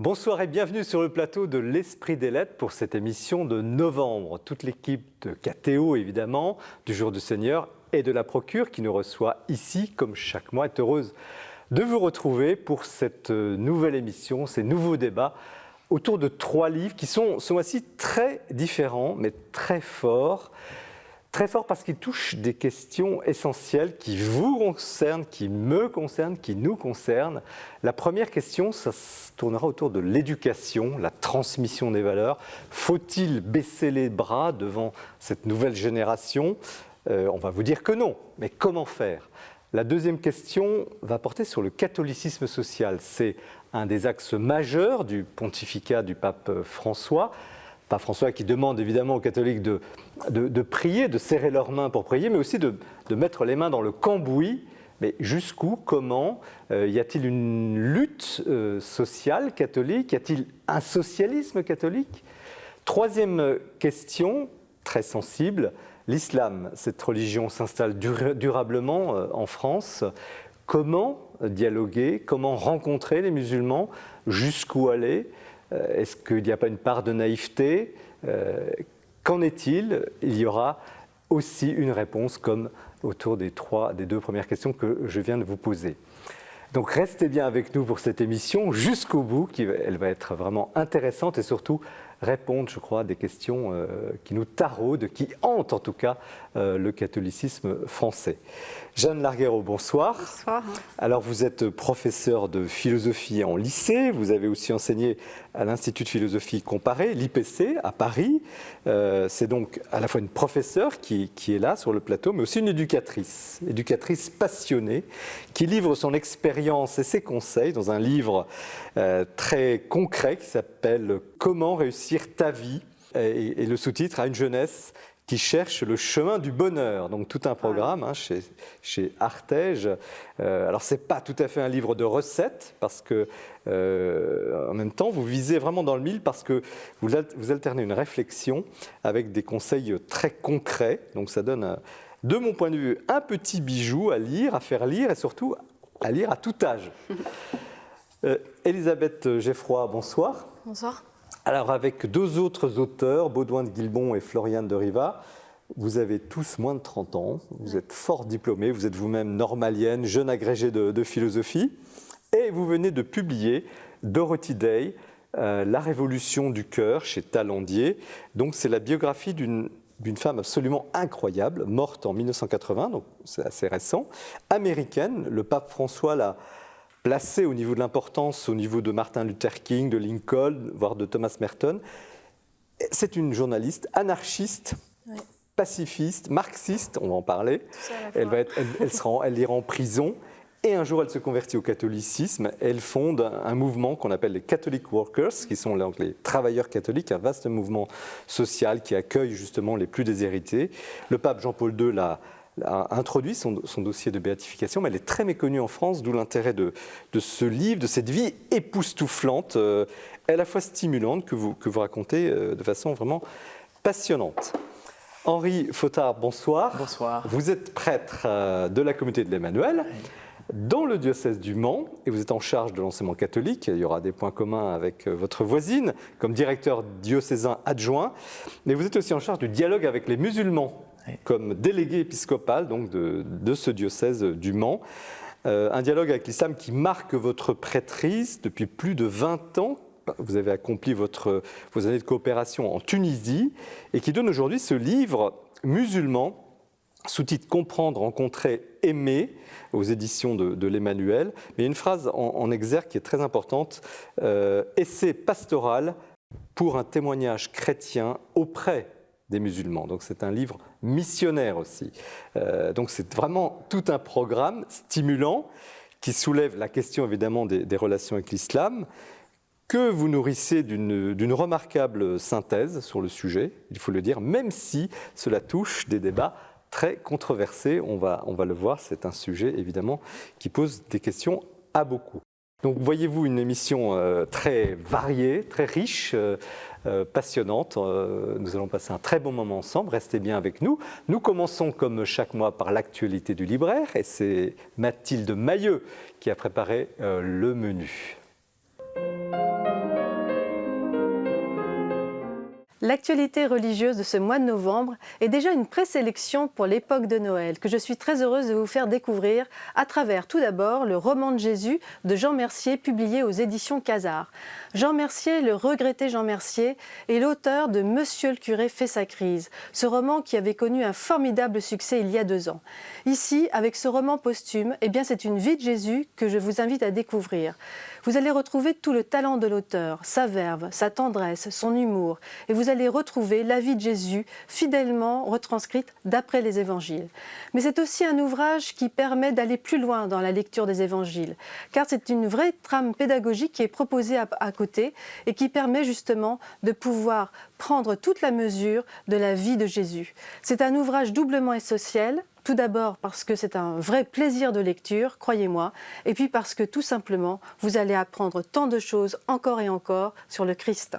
Bonsoir et bienvenue sur le plateau de l'Esprit des Lettres pour cette émission de novembre. Toute l'équipe de KTO, évidemment, du Jour du Seigneur et de la Procure qui nous reçoit ici, comme chaque mois, est heureuse de vous retrouver pour cette nouvelle émission, ces nouveaux débats autour de 3 livres qui sont ce mois-ci très différents, mais très forts. Très fort parce qu'il touche des questions essentielles qui vous concernent, qui me concernent, qui nous concernent. La première question, ça se tournera autour de l'éducation, la transmission des valeurs. Faut-il baisser les bras devant cette nouvelle génération ? On va vous dire que non, mais comment faire ? La deuxième question va porter sur le catholicisme social. C'est un des axes majeurs du pontificat du pape François. Pape François qui demande évidemment aux catholiques de prier, de serrer leurs mains pour prier, mais aussi de mettre les mains dans le cambouis. Mais jusqu'où, comment ? Y a-t-il une lutte sociale catholique ? Y a-t-il un socialisme catholique ? Troisième question, très sensible, l'islam. Cette religion s'installe durablement en France. Comment dialoguer ? Comment rencontrer les musulmans ? Jusqu'où aller ? Est-ce qu'il n'y a pas une part de naïveté ? Qu'en est-il ? Il y aura aussi une réponse comme autour des 2 premières questions que je viens de vous poser. Donc restez bien avec nous pour cette émission jusqu'au bout, elle va être vraiment intéressante et surtout répondre, je crois, à des questions qui nous taraudent, qui hantent en tout cas le catholicisme français. Jeanne Larguero, bonsoir. Bonsoir. Alors vous êtes professeure de philosophie en lycée, vous avez aussi enseigné à l'Institut de philosophie comparée, l'IPC, à Paris. C'est donc à la fois une professeure qui est là sur le plateau, mais aussi une éducatrice passionnée, qui livre son expérience et ses conseils dans un livre très concret qui s'appelle « Comment réussir ta vie ?» et le sous-titre « À une jeunesse qui cherche le chemin du bonheur ». Donc tout un programme chez Artege. Alors ce n'est pas tout à fait un livre de recettes, parce que en même temps vous visez vraiment dans le mille, parce que vous alternez une réflexion avec des conseils très concrets. Donc ça donne, de mon point de vue, un petit bijou à lire, à faire lire et surtout à lire à tout âge. Elisabeth Geffroy, bonsoir. Bonsoir. Alors avec 2 autres auteurs, Baudouin de Guilbon et Floriane de Riva, vous avez tous moins de 30 ans, vous êtes fort diplômés, vous êtes vous-même normalienne, jeune agrégée de philosophie, et vous venez de publier Dorothy Day, La Révolution du cœur chez Talandier. Donc c'est la biographie d'une femme absolument incroyable, morte en 1980, donc c'est assez récent, américaine. Le pape François l'a placée au niveau de l'importance, au niveau de Martin Luther King, de Lincoln, voire de Thomas Merton. C'est une journaliste anarchiste, pacifiste, marxiste, on va en parler. Elle ira en prison. Et un jour, elle se convertit au catholicisme. Elle fonde un mouvement qu'on appelle les Catholic Workers, qui sont les travailleurs catholiques, un vaste mouvement social qui accueille justement les plus déshérités. Le pape Jean-Paul II l'a introduit son dossier de béatification, mais elle est très méconnue en France, d'où l'intérêt de ce livre, de cette vie époustouflante, à la fois stimulante, que vous racontez de façon vraiment passionnante. Henri Fautard, bonsoir. Bonsoir. Vous êtes prêtre de la communauté de l'Emmanuel, dans le diocèse du Mans, et vous êtes en charge de l'enseignement catholique. Il y aura des points communs avec votre voisine, comme directeur diocésain adjoint, mais vous êtes aussi en charge du dialogue avec les musulmans, comme délégué épiscopal donc de ce diocèse du Mans. Un dialogue avec l'islam qui marque votre prêtrise depuis plus de 20 ans. Vous avez accompli vos années de coopération en Tunisie et qui donne aujourd'hui ce livre musulman, sous-titre « Comprendre, rencontrer, aimer » aux éditions de l'Emmanuel. Mais il y a une phrase en exergue qui est très importante, essai pastoral pour un témoignage chrétien auprès des musulmans. Donc c'est un livre missionnaire aussi. Donc c'est vraiment tout un programme stimulant qui soulève la question évidemment des relations avec l'islam, que vous nourrissez d'une remarquable synthèse sur le sujet, il faut le dire, même si cela touche des débats très controversés. On va le voir, c'est un sujet évidemment qui pose des questions à beaucoup. Donc voyez-vous une émission très variée, très riche, passionnante. Nous allons passer un très bon moment ensemble, restez bien avec nous. Nous commençons comme chaque mois par l'actualité du libraire et c'est Mathilde Mailleux qui a préparé le menu. L'actualité religieuse de ce mois de novembre est déjà une présélection pour l'époque de Noël que je suis très heureuse de vous faire découvrir à travers tout d'abord le roman de Jésus de Jean Mercier publié aux éditions Quasar. Jean Mercier, le regretté Jean Mercier, est l'auteur de Monsieur le curé fait sa crise, ce roman qui avait connu un formidable succès il y a 2 ans. Ici, avec ce roman posthume, eh bien c'est une vie de Jésus que je vous invite à découvrir. Vous allez retrouver tout le talent de l'auteur, sa verve, sa tendresse, son humour, et vous allez retrouver la vie de Jésus fidèlement retranscrite d'après les évangiles. Mais c'est aussi un ouvrage qui permet d'aller plus loin dans la lecture des évangiles, car c'est une vraie trame pédagogique qui est proposée à côté et qui permet justement de pouvoir prendre toute la mesure de la vie de Jésus. C'est un ouvrage doublement essentiel. Tout d'abord parce que c'est un vrai plaisir de lecture, croyez-moi, et puis parce que tout simplement, vous allez apprendre tant de choses encore et encore sur le Christ.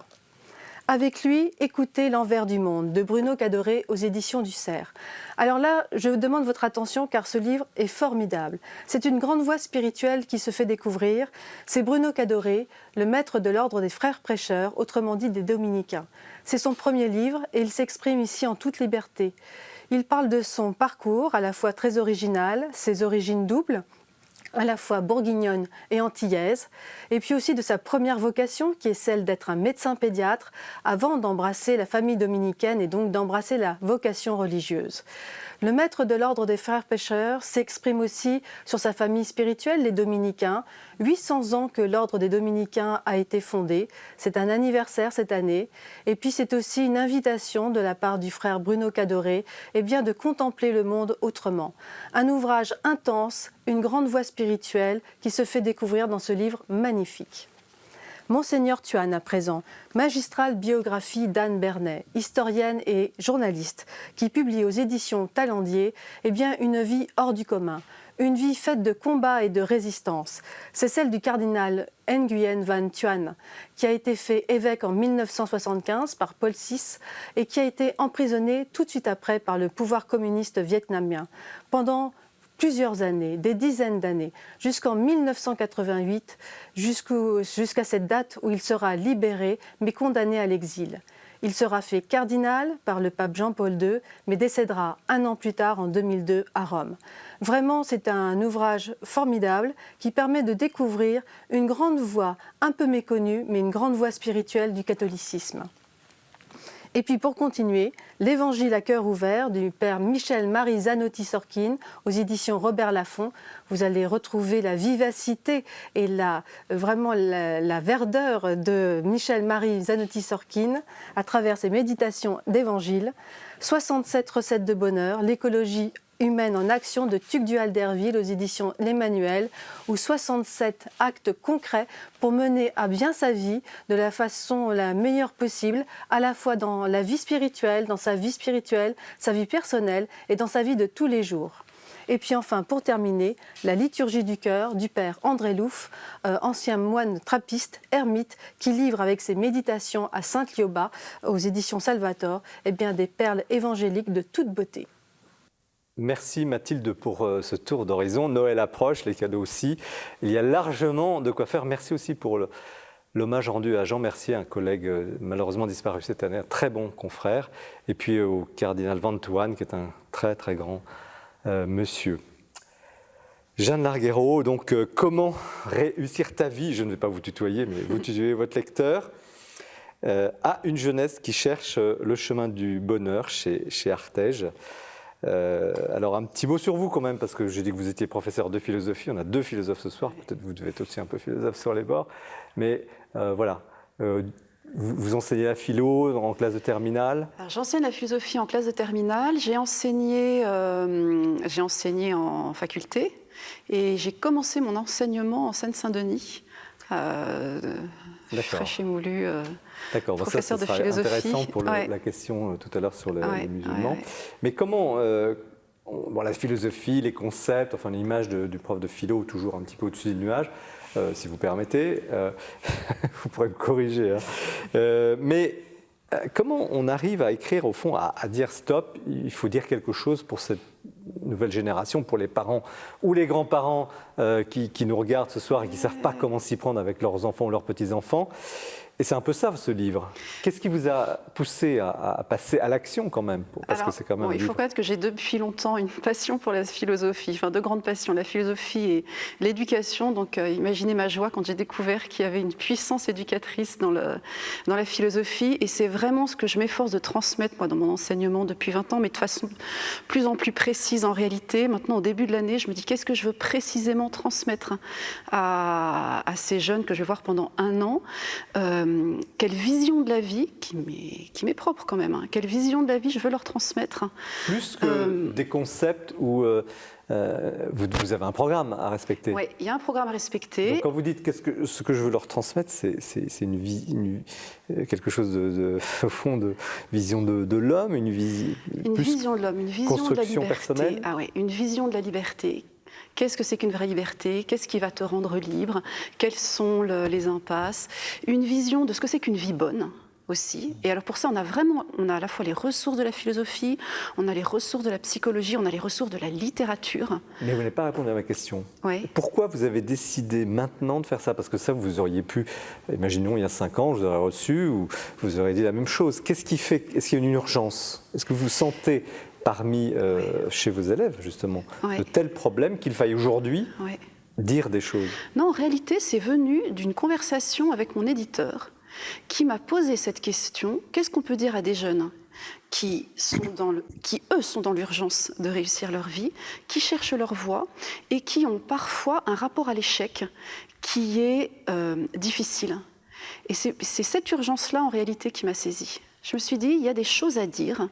Avec lui, écoutez L'envers du monde de Bruno Cadoré aux éditions du Cerf. Alors là, je vous demande votre attention car ce livre est formidable. C'est une grande voix spirituelle qui se fait découvrir. C'est Bruno Cadoré, le maître de l'ordre des frères prêcheurs, autrement dit des dominicains. C'est son premier livre et il s'exprime ici en toute liberté. Il parle de son parcours, à la fois très original, ses origines doubles, à la fois bourguignonne et antillaise, et puis aussi de sa première vocation, qui est celle d'être un médecin pédiatre, avant d'embrasser la famille dominicaine et donc d'embrasser la vocation religieuse. Le maître de l'ordre des frères pêcheurs s'exprime aussi sur sa famille spirituelle, les dominicains. 800 ans que l'ordre des dominicains a été fondé. C'est un anniversaire cette année. Et puis c'est aussi une invitation de la part du frère Bruno Cadoré de contempler le monde autrement. Un ouvrage intense, une grande voie spirituelle qui se fait découvrir dans ce livre magnifique. Monseigneur Tuan à présent, magistrale biographie d'Anne Bernet, historienne et journaliste, qui publie aux éditions Talendier une vie hors du commun, une vie faite de combats et de résistance. C'est celle du cardinal Nguyen Van Thuan, qui a été fait évêque en 1975 par Paul VI et qui a été emprisonné tout de suite après par le pouvoir communiste vietnamien. Pendant plusieurs années, des dizaines d'années, jusqu'en 1988, jusqu'à cette date où il sera libéré, mais condamné à l'exil. Il sera fait cardinal par le pape Jean-Paul II, mais décédera 1 an plus tard, en 2002, à Rome. Vraiment, c'est un ouvrage formidable qui permet de découvrir une grande voie, un peu méconnue, mais une grande voie spirituelle du catholicisme. Et puis pour continuer, l'Évangile à cœur ouvert du père Michel-Marie Zanotti-Sorkin aux éditions Robert Laffont. Vous allez retrouver la vivacité et la verdeur de Michel-Marie Zanotti-Sorkin à travers ses méditations d'Évangile. 67 recettes de bonheur, l'écologie humaine en action de Tugdual d'Herville aux éditions L'Emmanuel, ou 67 actes concrets pour mener à bien sa vie de la façon la meilleure possible, à la fois dans la vie spirituelle, dans sa vie spirituelle, sa vie personnelle et dans sa vie de tous les jours. Et puis enfin, pour terminer, la liturgie du cœur du père André Louf, ancien moine trappiste, ermite, qui livre avec ses méditations à Saint-Lioba, aux éditions Salvator, des perles évangéliques de toute beauté. Merci Mathilde pour ce tour d'horizon. Noël approche, les cadeaux aussi. Il y a largement de quoi faire. Merci aussi pour l'hommage rendu à Jean Mercier, un collègue malheureusement disparu cette année, un très bon confrère. Et puis au cardinal Van Thuan, qui est un très très grand monsieur. Jeanne Larguero, donc comment réussir ta vie, je ne vais pas vous tutoyer, mais vous tutoyez votre lecteur, à une jeunesse qui cherche le chemin du bonheur chez Artege. Alors un petit mot sur vous quand même, parce que j'ai dit que vous étiez professeur de philosophie, on a 2 philosophes ce soir, peut-être vous devez être aussi un peu philosophe sur les bords, mais voilà, vous enseignez la philo en classe de terminale? J'enseigne la philosophie en classe de terminale, j'ai enseigné en faculté et j'ai commencé mon enseignement en Seine-Saint-Denis, fraîche et moulu. D'accord, professeur ça de philosophie. Intéressant pour la question tout à l'heure sur les musulmans. Mais comment, la philosophie, les concepts, enfin l'image du prof de philo toujours un petit peu au-dessus du nuage, si vous permettez, vous pourrez me corriger. Mais comment on arrive à écrire, au fond, à dire stop, il faut dire quelque chose pour cette nouvelle génération, pour les parents ou les grands-parents qui nous regardent ce soir et qui ne savent pas comment s'y prendre avec leurs enfants ou leurs petits-enfants. Et c'est un peu ça, ce livre. Qu'est-ce qui vous a poussé à passer à l'action quand même? Parce que c'est quand même un il faut livre. connaître que j'ai depuis longtemps une passion pour la philosophie, enfin deux grandes passions, la philosophie et l'éducation. Donc imaginez ma joie quand j'ai découvert qu'il y avait une puissance éducatrice dans la philosophie. Et c'est vraiment ce que je m'efforce de transmettre moi, dans mon enseignement depuis 20 ans, mais de façon plus en plus précise en réalité. Maintenant, au début de l'année, je me dis qu'est-ce que je veux précisément transmettre à ces jeunes que je vais voir pendant un an. Quelle vision de la vie, qui m'est propre quand même, quelle vision de la vie je veux leur transmettre. Plus que des concepts où vous avez un programme à respecter. Oui, il y a un programme à respecter. Donc quand vous dites ce que je veux leur transmettre, c'est quelque chose au fond de vision de l'homme, une vision de l'homme, une vision de la liberté. Personnelle. Ah ouais, une vision de la liberté. Qu'est-ce que c'est qu'une vraie liberté? Qu'est-ce qui va te rendre libre? Quelles sont les impasses? Une vision de ce que c'est qu'une vie bonne aussi. Et alors pour ça, on a à la fois les ressources de la philosophie, on a les ressources de la psychologie, on a les ressources de la littérature. Mais vous n'avez pas répondu à ma question. Oui. Pourquoi vous avez décidé maintenant de faire ça? Parce que ça, vous auriez pu, imaginons il y a 5 ans, je vous aurais reçu, ou vous auriez dit la même chose. Qu'est-ce qui fait? Est-ce qu'il y a une urgence? Est-ce que vous sentez chez vos élèves, justement, de tels problèmes qu'il faille aujourd'hui dire des choses? Non, en réalité, c'est venu d'une conversation avec mon éditeur qui m'a posé cette question. Qu'est-ce qu'on peut dire à des jeunes qui, eux, sont dans l'urgence de réussir leur vie, qui cherchent leur voie et qui ont parfois un rapport à l'échec qui est difficile. Et c'est cette urgence-là, en réalité, qui m'a saisie. Je me suis dit, il y a des choses à dire.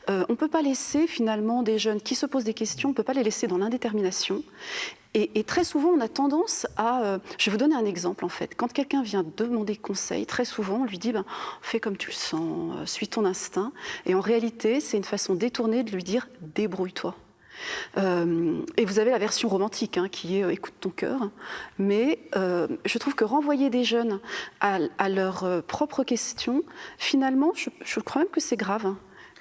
On ne peut pas laisser finalement des jeunes qui se posent des questions, on ne peut pas les laisser dans l'indétermination. Et très souvent, on a tendance à... je vais vous donner un exemple en fait. Quand quelqu'un vient demander conseil, très souvent, on lui dit fais comme tu le sens, suis ton instinct. Et en réalité, c'est une façon détournée de lui dire débrouille-toi. Et vous avez la version romantique qui est écoute ton cœur, mais je trouve que renvoyer des jeunes à leurs propres questions, finalement, je crois même que c'est grave.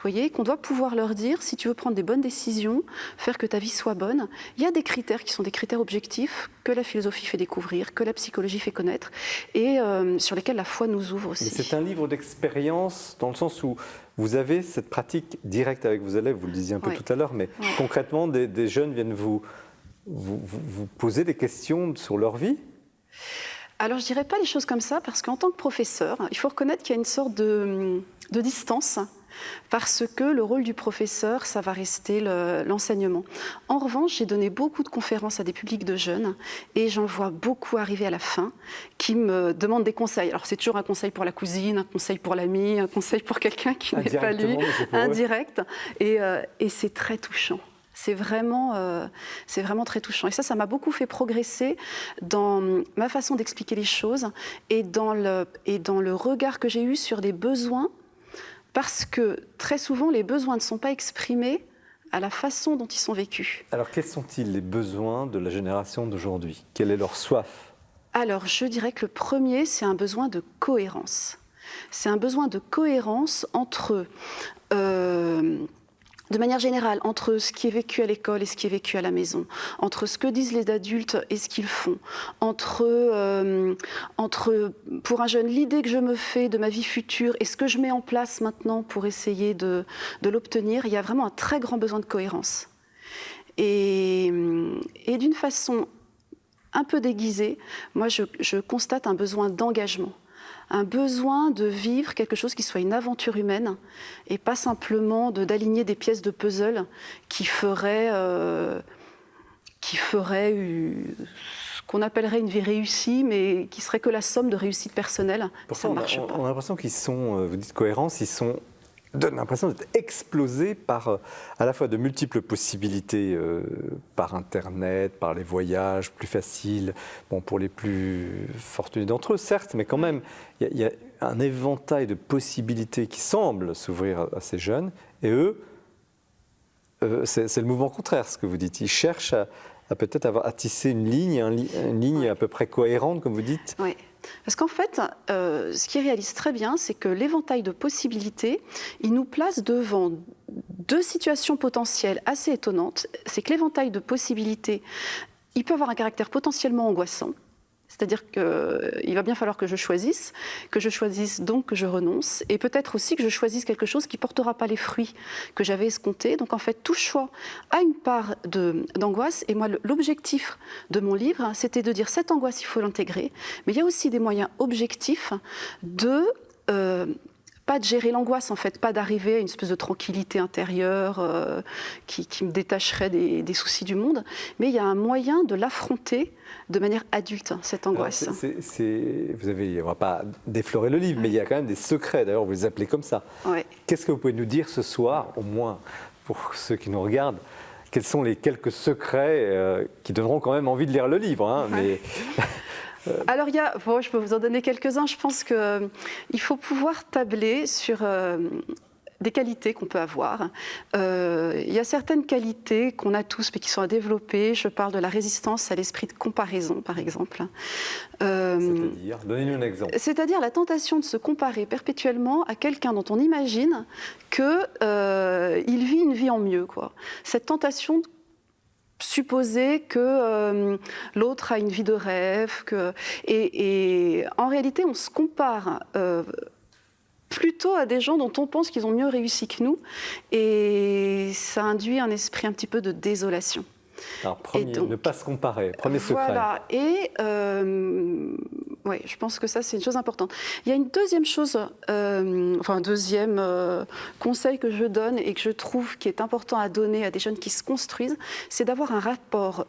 Vous voyez, qu'on doit pouvoir leur dire, si tu veux prendre des bonnes décisions, faire que ta vie soit bonne, il y a des critères qui sont des critères objectifs que la philosophie fait découvrir, que la psychologie fait connaître, et sur lesquels la foi nous ouvre aussi. C'est un livre d'expérience, dans le sens où vous avez cette pratique directe avec vos élèves, vous le disiez un peu tout à l'heure, mais concrètement, des jeunes viennent vous poser des questions sur leur vie? Alors, je ne dirais pas les choses comme ça, parce qu'en tant que professeur, il faut reconnaître qu'il y a une sorte de distance, parce que le rôle du professeur, ça va rester l'enseignement. En revanche, j'ai donné beaucoup de conférences à des publics de jeunes, et j'en vois beaucoup arriver à la fin, qui me demandent des conseils. Alors, c'est toujours un conseil pour la cousine, un conseil pour l'ami, un conseil pour quelqu'un qui n'est pas lui, indirect, et c'est très touchant. C'est vraiment très touchant. Et ça m'a beaucoup fait progresser dans ma façon d'expliquer les choses et dans le regard que j'ai eu sur des besoins, parce que très souvent, les besoins ne sont pas exprimés à la façon dont ils sont vécus. Alors, quels sont-ils les besoins de la génération d'aujourd'hui? Quelle est leur soif? Alors, je dirais que le premier, c'est un besoin de cohérence. C'est un besoin de cohérence entre... de manière générale, entre ce qui est vécu à l'école et ce qui est vécu à la maison, entre ce que disent les adultes et ce qu'ils font, entre pour un jeune, l'idée que je me fais de ma vie future et ce que je mets en place maintenant pour essayer de l'obtenir, il y a vraiment un très grand besoin de cohérence. Et d'une façon un peu déguisée, moi je constate un besoin d'engagement. Un besoin de vivre quelque chose qui soit une aventure humaine et pas simplement d'aligner des pièces de puzzle qui ferait ce qu'on appellerait une vie réussie, mais qui serait que la somme de réussites personnelles. Pourtant, ça ne marche pas. On a l'impression qu'ils sont, vous dites cohérence, donnent l'impression d'être explosés par à la fois de multiples possibilités, par Internet, par les voyages plus faciles, pour les plus fortunés d'entre eux, certes, mais quand même, il y a un éventail de possibilités qui semblent s'ouvrir à ces jeunes, et eux, c'est le mouvement contraire, ce que vous dites. Ils cherchent à peut-être à tisser une ligne à peu près cohérente, comme vous dites. Oui. Parce qu'en fait, ce qu'ils réalisent très bien, c'est que l'éventail de possibilités, il nous place devant deux situations potentielles assez étonnantes. C'est que l'éventail de possibilités, il peut avoir un caractère potentiellement angoissant. C'est-à-dire qu'il va bien falloir que je choisisse donc que je renonce, et peut-être aussi que je choisisse quelque chose qui ne portera pas les fruits que j'avais escomptés. Donc en fait, tout choix a une part d'angoisse, et moi, l'objectif de mon livre, c'était de dire cette angoisse, il faut l'intégrer, mais il y a aussi des moyens objectifs de... pas de gérer l'angoisse, en fait, pas d'arriver à une espèce de tranquillité intérieure qui me détacherait des soucis du monde, mais il y a un moyen de l'affronter de manière adulte, cette angoisse. Alors, on ne va pas déflorer le livre, mais il y a quand même des secrets, d'ailleurs vous les appelez comme ça. Ouais. Qu'est-ce que vous pouvez nous dire ce soir, au moins pour ceux qui nous regardent, quels sont les quelques secrets qui donneront quand même envie de lire le livre, hein, mais... Alors, je peux vous en donner quelques-uns. Je pense qu'il faut pouvoir tabler sur des qualités qu'on peut avoir. Il y a certaines qualités qu'on a tous, mais qui sont à développer. Je parle de la résistance à l'esprit de comparaison, par exemple. C'est-à-dire, donnez-nous un exemple. C'est-à-dire la tentation de se comparer perpétuellement à quelqu'un dont on imagine qu'il vit une vie en mieux, quoi. Cette tentation supposer que l'autre a une vie de rêve, et en réalité on se compare plutôt à des gens dont on pense qu'ils ont mieux réussi que nous, et ça induit un esprit un petit peu de désolation. Alors, ne pas se comparer, premier secret. Voilà, et ouais, je pense que ça, c'est une chose importante. Il y a une deuxième chose, un deuxième conseil que je donne et que je trouve qui est important à donner à des jeunes qui se construisent, c'est d'avoir un rapport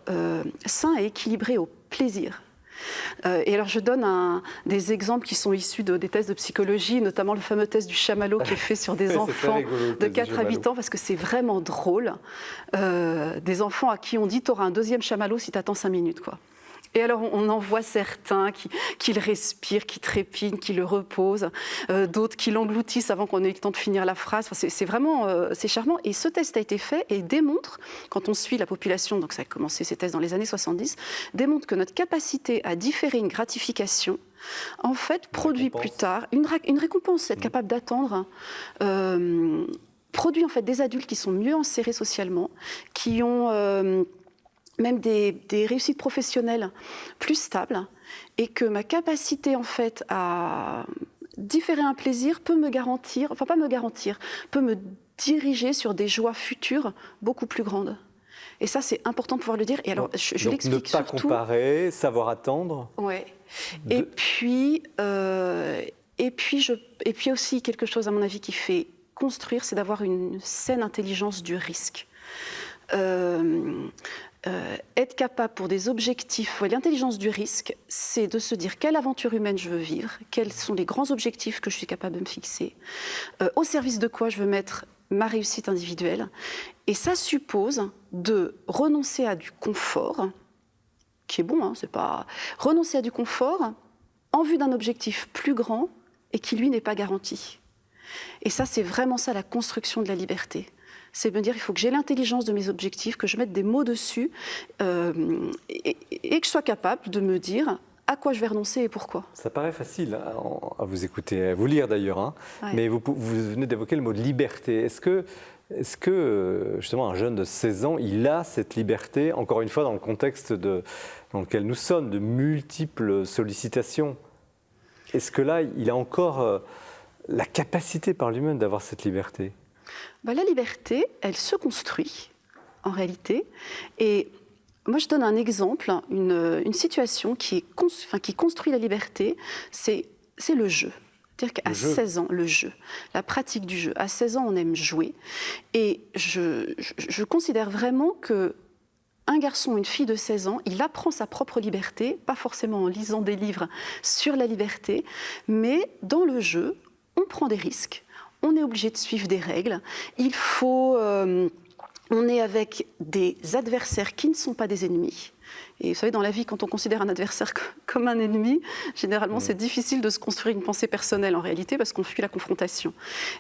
sain et équilibré au plaisir. Et alors je donne des exemples qui sont issus des tests de psychologie, notamment le fameux test du chamallow qui est fait sur des enfants de 4 à 8 ans, parce que c'est vraiment drôle. Des enfants à qui on dit « tu auras un deuxième chamallow si tu attends 5 minutes ». Et alors, on en voit certains qui le respirent, qui trépignent, qui le reposent, d'autres qui l'engloutissent avant qu'on ait eu le temps de finir la phrase. Enfin, c'est vraiment c'est charmant. Et ce test a été fait et démontre, quand on suit la population, donc ça a commencé ces tests dans les années 70, démontre que notre capacité à différer une gratification, en fait, produit plus tard une récompense, être capable d'attendre. Produit en fait des adultes qui sont mieux insérés socialement, qui ont même des réussites professionnelles plus stables, et que ma capacité en fait à différer un plaisir peut me garantir, enfin pas me garantir, peut me diriger sur des joies futures beaucoup plus grandes. Et ça, c'est important de pouvoir le dire. Et alors, je l'explique surtout. Ne pas comparer, savoir attendre. Ouais. Et puis aussi quelque chose, à mon avis, qui fait construire, c'est d'avoir une saine intelligence du risque. Être capable pour des objectifs, l'intelligence du risque, c'est de se dire quelle aventure humaine je veux vivre, quels sont les grands objectifs que je suis capable de me fixer, au service de quoi je veux mettre ma réussite individuelle. Et ça suppose de renoncer à du confort, qui est bon, hein, c'est pas... renoncer à du confort en vue d'un objectif plus grand et qui, lui, n'est pas garanti. Et ça, c'est vraiment ça, la construction de la liberté. C'est me dire, il faut que j'ai l'intelligence de mes objectifs, que je mette des mots dessus, et que je sois capable de me dire à quoi je vais renoncer et pourquoi. Ça paraît facile à vous écouter, à vous lire d'ailleurs, hein. Ouais. Mais vous venez d'évoquer le mot liberté. Est-ce que justement un jeune de 16 ans, il a cette liberté, encore une fois dans le contexte dans lequel nous sommes, de multiples sollicitations? Est-ce que là, il a encore la capacité par lui-même d'avoir cette liberté? La liberté, elle se construit, en réalité. Et moi, je donne un exemple, une situation qui construit la liberté, c'est le jeu. C'est-à-dire qu'à 16 ans, le jeu, la pratique du jeu. À 16 ans, on aime jouer. Et je considère vraiment qu'un garçon ou une fille de 16 ans, il apprend sa propre liberté, pas forcément en lisant des livres sur la liberté, mais dans le jeu, on prend des risques. On est obligé de suivre des règles. On est avec des adversaires qui ne sont pas des ennemis. Et vous savez, dans la vie, quand on considère un adversaire comme un ennemi, généralement, c'est difficile de se construire une pensée personnelle en réalité parce qu'on fuit la confrontation.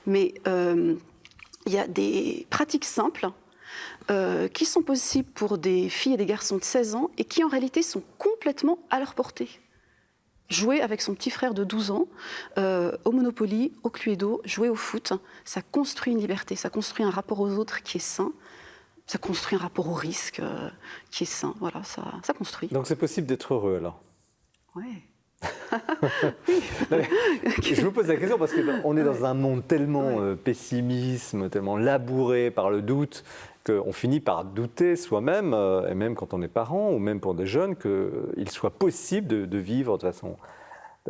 Mais il y a des pratiques simples qui sont possibles pour des filles et des garçons de 16 ans et qui, en réalité, sont complètement à leur portée. Jouer avec son petit frère de 12 ans, au Monopoly, au Cluedo, jouer au foot, ça construit une liberté, ça construit un rapport aux autres qui est sain, ça construit un rapport au risque qui est sain, voilà, ça construit. Donc c'est possible d'être heureux alors? Ouais. Je vous pose la question parce qu'on est dans un monde tellement pessimisme, tellement labouré par le doute, qu'on finit par douter soi-même, et même quand on est parent, ou même pour des jeunes, qu'il soit possible de vivre de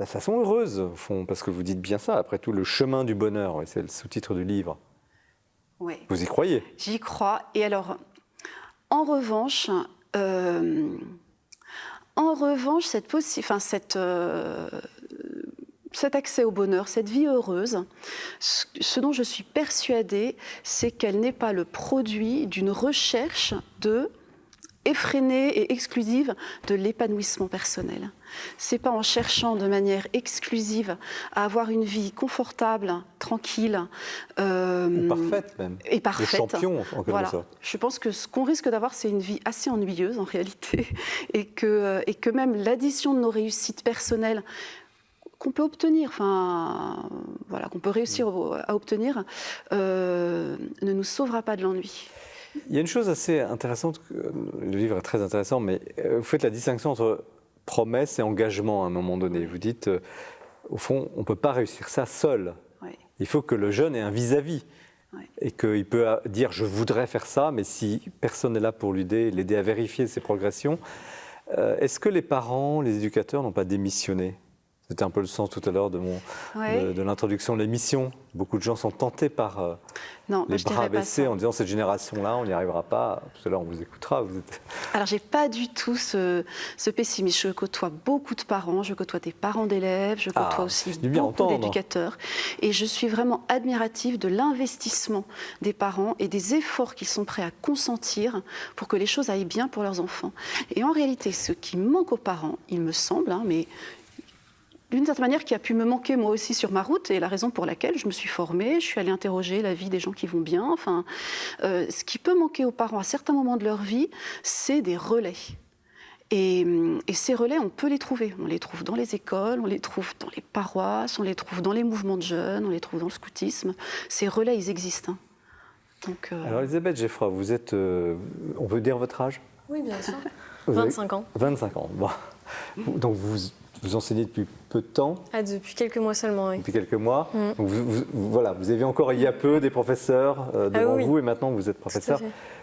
façon heureuse, au fond, parce que vous dites bien ça, après tout, le chemin du bonheur, c'est le sous-titre du livre. Ouais. Vous y croyez? J'y crois. Et alors, en revanche, cet accès au bonheur, cette vie heureuse, ce dont je suis persuadée, c'est qu'elle n'est pas le produit d'une recherche effrénée et exclusive de l'épanouissement personnel. C'est pas en cherchant de manière exclusive à avoir une vie confortable, tranquille, Ou parfaite même. Et parfaite. Le champion, en quelque sorte. Je pense que ce qu'on risque d'avoir, c'est une vie assez ennuyeuse en réalité, et que même l'addition de nos réussites personnelles qu'on peut obtenir, qu'on peut réussir à obtenir, ne nous sauvera pas de l'ennui. Il y a une chose assez intéressante, le livre est très intéressant, mais vous faites la distinction entre promesse et engagement à un moment donné. Vous dites, au fond, on ne peut pas réussir ça seul. Oui. Il faut que le jeune ait un vis-à-vis. Oui. Et qu'il peut dire, je voudrais faire ça, mais si personne n'est là pour l'aider à vérifier ses progressions, est-ce que les parents, les éducateurs n'ont pas démissionné ? C'était un peu le sens tout à l'heure de l'introduction de l'émission. Beaucoup de gens sont tentés par les bras baissés en disant cette génération-là, on n'y arrivera pas. Tout à l'heure, on vous écoutera. Alors, je n'ai pas du tout ce pessimisme. Je côtoie beaucoup de parents, je côtoie des parents d'élèves, je côtoie aussi beaucoup d'éducateurs. Et je suis vraiment admirative de l'investissement des parents et des efforts qu'ils sont prêts à consentir pour que les choses aillent bien pour leurs enfants. Et en réalité, ce qui manque aux parents, il me semble, mais d'une certaine manière, qui a pu me manquer moi aussi sur ma route, et la raison pour laquelle je me suis formée, je suis allée interroger la vie des gens qui vont bien. Ce qui peut manquer aux parents à certains moments de leur vie, c'est des relais. Et ces relais, on peut les trouver. On les trouve dans les écoles, on les trouve dans les paroisses, on les trouve dans les mouvements de jeunes, on les trouve dans le scoutisme. Ces relais, ils existent. Donc, Alors, Elisabeth Geffroy, vous êtes... on peut dire votre âge ? Oui, bien sûr. 25 ans. 25 ans, bon. Donc, vous enseignez depuis peu de temps? Depuis quelques mois seulement, oui. Depuis quelques mois. Donc vous aviez encore il y a peu des professeurs devant vous, et maintenant vous êtes professeur.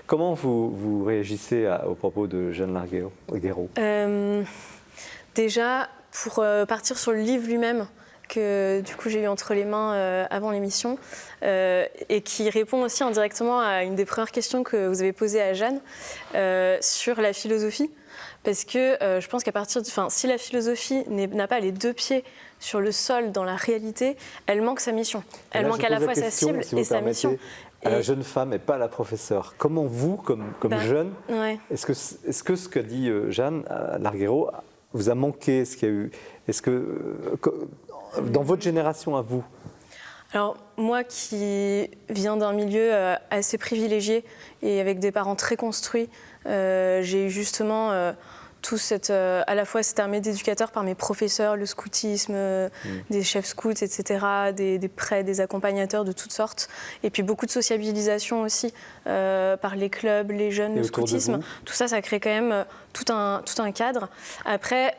Comment vous réagissez aux propos de Jeanne Larguero? Déjà, pour partir sur le livre lui-même, que du coup j'ai eu entre les mains avant l'émission, et qui répond aussi indirectement à une des premières questions que vous avez posées à Jeanne sur la philosophie. Parce que je pense qu'à partir si la philosophie n'a pas les deux pieds sur le sol dans la réalité, elle manque sa mission. Elle manque à la fois sa cible et sa mission. À la jeune femme et pas à la professeure. Comment vous, comme jeune, est-ce que ce qu'a dit Jeanne Larguero vous a manqué? Est-ce que dans votre génération à vous? Alors moi qui viens d'un milieu assez privilégié et avec des parents très construits, j'ai eu justement à la fois cette armée d'éducateurs par mes professeurs, le scoutisme, des chefs scouts, etc., des prêtres, des accompagnateurs de toutes sortes, et puis beaucoup de sociabilisation aussi par les clubs, les jeunes, le scoutisme. Tout ça, ça crée quand même tout un cadre. Après,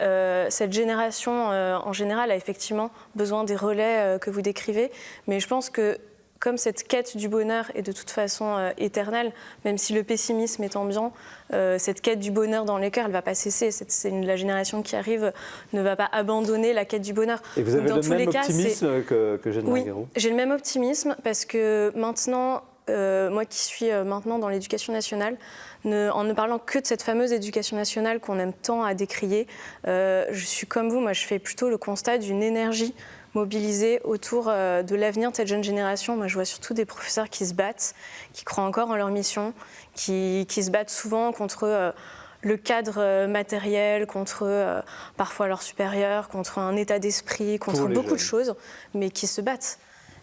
cette génération, en général, a effectivement besoin des relais que vous décrivez, mais je pense que comme cette quête du bonheur est de toute façon éternelle, même si le pessimisme est ambiant, cette quête du bonheur dans les cœurs, elle ne va pas cesser. La génération qui arrive ne va pas abandonner la quête du bonheur. Et vous avez le même optimisme que Jeanne Larguero? Oui, j'ai le même optimisme parce que maintenant, moi qui suis maintenant dans l'éducation nationale, en ne parlant que de cette fameuse éducation nationale qu'on aime tant à décrier, je suis comme vous, moi je fais plutôt le constat d'une énergie mobilisés autour de l'avenir de cette jeune génération. Moi, je vois surtout des professeurs qui se battent, qui croient encore en leur mission, qui se battent souvent contre le cadre matériel, contre parfois leurs supérieurs, contre un état d'esprit, contre beaucoup de choses, mais qui se battent.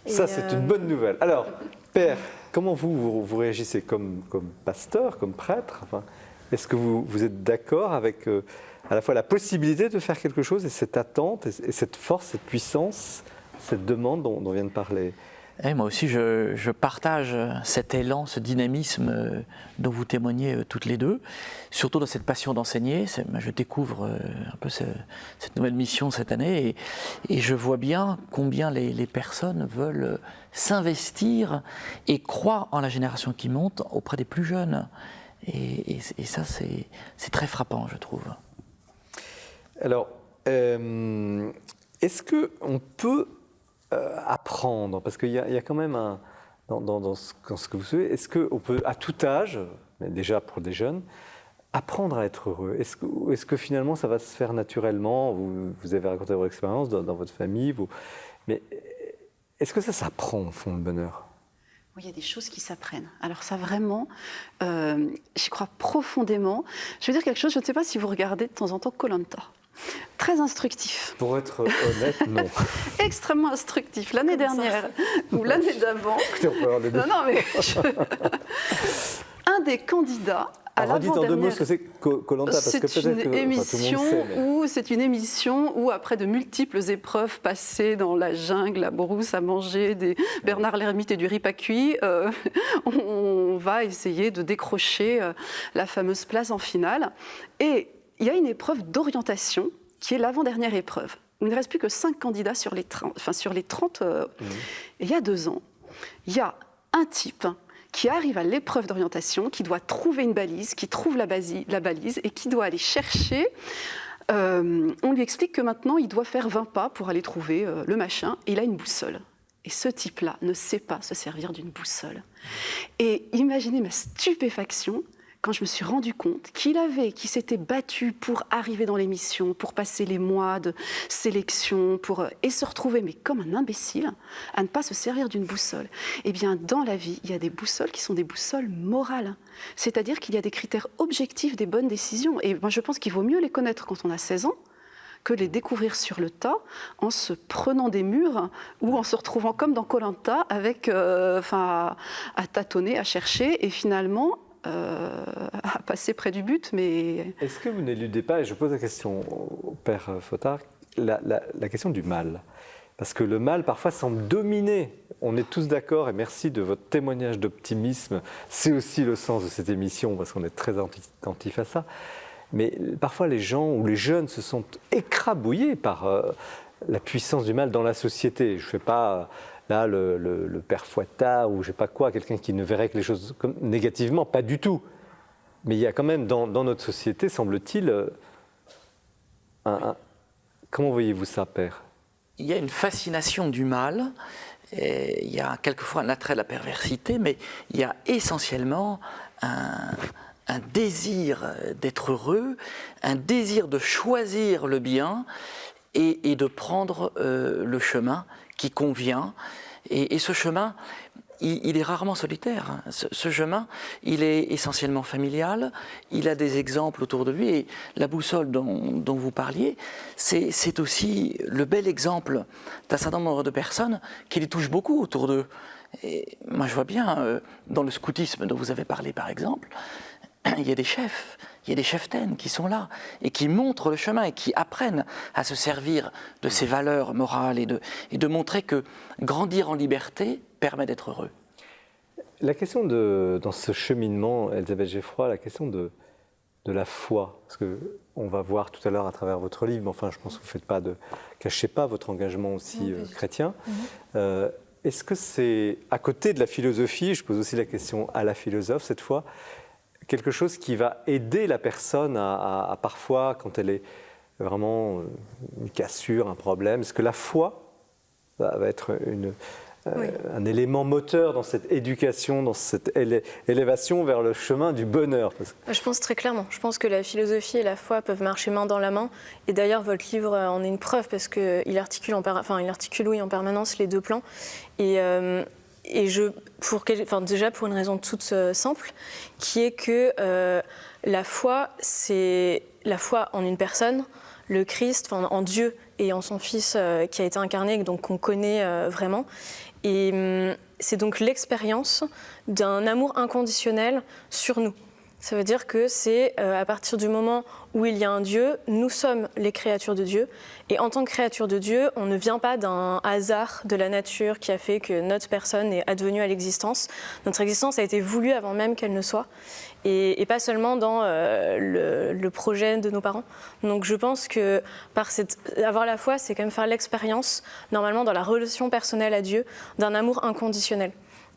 Ça, c'est une bonne nouvelle. Alors, Père, comment vous réagissez comme pasteur, comme prêtre? Est-ce que vous êtes d'accord avec à la fois la possibilité de faire quelque chose et cette attente, et cette force, cette puissance, cette demande dont vient de parler Et moi aussi, je partage cet élan, ce dynamisme dont vous témoignez toutes les deux, surtout dans cette passion d'enseigner. Je découvre un peu cette nouvelle mission cette année et je vois bien combien les personnes veulent s'investir et croient en la génération qui monte auprès des plus jeunes. Et ça, c'est très frappant, je trouve. Alors, est-ce qu'on peut apprendre, parce qu'il y a quand même dans ce que vous savez, est-ce qu'on peut, à tout âge, mais déjà pour des jeunes, apprendre à être heureux? Est-ce que finalement ça va se faire naturellement? Vous avez raconté votre expérience dans votre famille, mais est-ce que ça s'apprend au fond, le bonheur? Oui, il y a des choses qui s'apprennent. Alors ça vraiment, j'y crois profondément. Je veux dire quelque chose, je ne sais pas si vous regardez de temps en temps Koh-Lanta. Très instructif. Pour être honnête, non. Extrêmement instructif. L'année dernière ou l'année d'avant. Écoutez, on peut avoir les deux. Non, mais un des candidats à Alors, dites en deux mots ce que c'est Koh-Lanta, parce que peut-être que émission tout le monde sait, mais... c'est une émission où, après de multiples épreuves passées dans la jungle, la brousse à manger, des Bernard l'ermite et du riz pas cuit, on va essayer de décrocher la fameuse place en finale. Et il y a une épreuve d'orientation qui est l'avant-dernière épreuve. Il ne reste plus que 5 candidats sur les 30. Et il y a 2 ans, il y a un type qui arrive à l'épreuve d'orientation, qui doit trouver une balise, qui trouve la balise et qui doit aller chercher. On lui explique que maintenant, il doit faire 20 pas pour aller trouver le machin. Et il a une boussole. Et ce type-là ne sait pas se servir d'une boussole. Et imaginez ma stupéfaction quand je me suis rendu compte qu'il s'était battu pour arriver dans l'émission, pour passer les mois de sélection, et se retrouver, mais comme un imbécile, à ne pas se servir d'une boussole. Eh bien, dans la vie, il y a des boussoles qui sont des boussoles morales. C'est-à-dire qu'il y a des critères objectifs des bonnes décisions. Et moi, je pense qu'il vaut mieux les connaître quand on a 16 ans que les découvrir sur le tas en se prenant des murs ou en se retrouvant comme dans Koh-Lanta à tâtonner, à chercher et finalement à passer près du but. Mais est-ce que vous n'éludez pas, et je pose la question au père Fotard, la question du mal? Parce que le mal, parfois, semble dominer. On est tous d'accord, et merci de votre témoignage d'optimisme. C'est aussi le sens de cette émission, parce qu'on est très attentif à ça. Mais parfois, les gens ou les jeunes se sont écrabouillés par la puissance du mal dans la société. Je ne fais pas... Là, le père Fouettard ou je ne sais pas quoi, quelqu'un qui ne verrait que les choses comme négativement, pas du tout. Mais il y a quand même dans notre société, semble-t-il, comment voyez-vous ça, père? Il y a une fascination du mal, et il y a quelquefois un attrait à la perversité, mais il y a essentiellement un désir d'être heureux, un désir de choisir le bien et de prendre le chemin qui convient. Et ce chemin, il est rarement solitaire. Ce chemin, il est essentiellement familial, il a des exemples autour de lui. Et la boussole dont vous parliez, c'est aussi le bel exemple d'un certain nombre de personnes qui les touchent beaucoup autour d'eux. Et moi, je vois bien, dans le scoutisme dont vous avez parlé, par exemple, il y a des cheftaines qui sont là et qui montrent le chemin et qui apprennent à se servir de ces valeurs morales et de montrer que grandir en liberté permet d'être heureux. La question dans ce cheminement, Elisabeth Geffroy, la question de la foi, parce qu'on va voir tout à l'heure à travers votre livre, mais enfin je pense que vous ne cachez pas votre engagement aussi chrétien. Est-ce que c'est, à côté de la philosophie, je pose aussi la question à la philosophe cette fois, quelque chose qui va aider la personne à parfois, quand elle est vraiment une cassure, un problème, est-ce que la foi va être un élément moteur dans cette éducation, dans cette élévation vers le chemin du bonheur? Je pense très clairement. Je pense que la philosophie et la foi peuvent marcher main dans la main. Et d'ailleurs, votre livre en est une preuve parce qu'il articule, en permanence les deux plans. Déjà pour une raison toute simple, qui est que la foi, c'est la foi en une personne, le Christ, en Dieu et en son Fils qui a été incarné, donc qu'on connaît vraiment. Et c'est donc l'expérience d'un amour inconditionnel sur nous. Ça veut dire que c'est à partir du moment où il y a un Dieu, nous sommes les créatures de Dieu. Et en tant que créature de Dieu, on ne vient pas d'un hasard de la nature qui a fait que notre personne est advenue à l'existence. Notre existence a été voulue avant même qu'elle ne soit. Et pas seulement dans le projet de nos parents. Donc je pense que avoir la foi, c'est quand même faire l'expérience, normalement dans la relation personnelle à Dieu, d'un amour inconditionnel.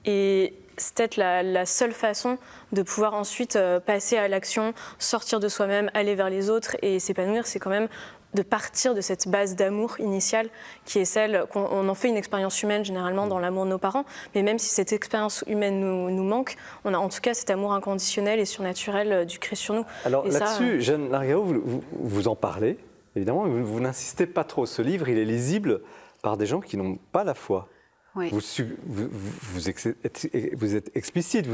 Et c'est peut-être la seule façon de pouvoir ensuite passer à l'action, sortir de soi-même, aller vers les autres et s'épanouir, c'est quand même de partir de cette base d'amour initiale qui est celle qu'on en fait une expérience humaine généralement dans l'amour de nos parents, mais même si cette expérience humaine nous manque, on a en tout cas cet amour inconditionnel et surnaturel du Christ sur nous. Alors et là-dessus, Jeanne Larguero, vous en parlez, évidemment, mais vous n'insistez pas trop. Ce livre, il est lisible par des gens qui n'ont pas la foi. Oui. Vous êtes explicite,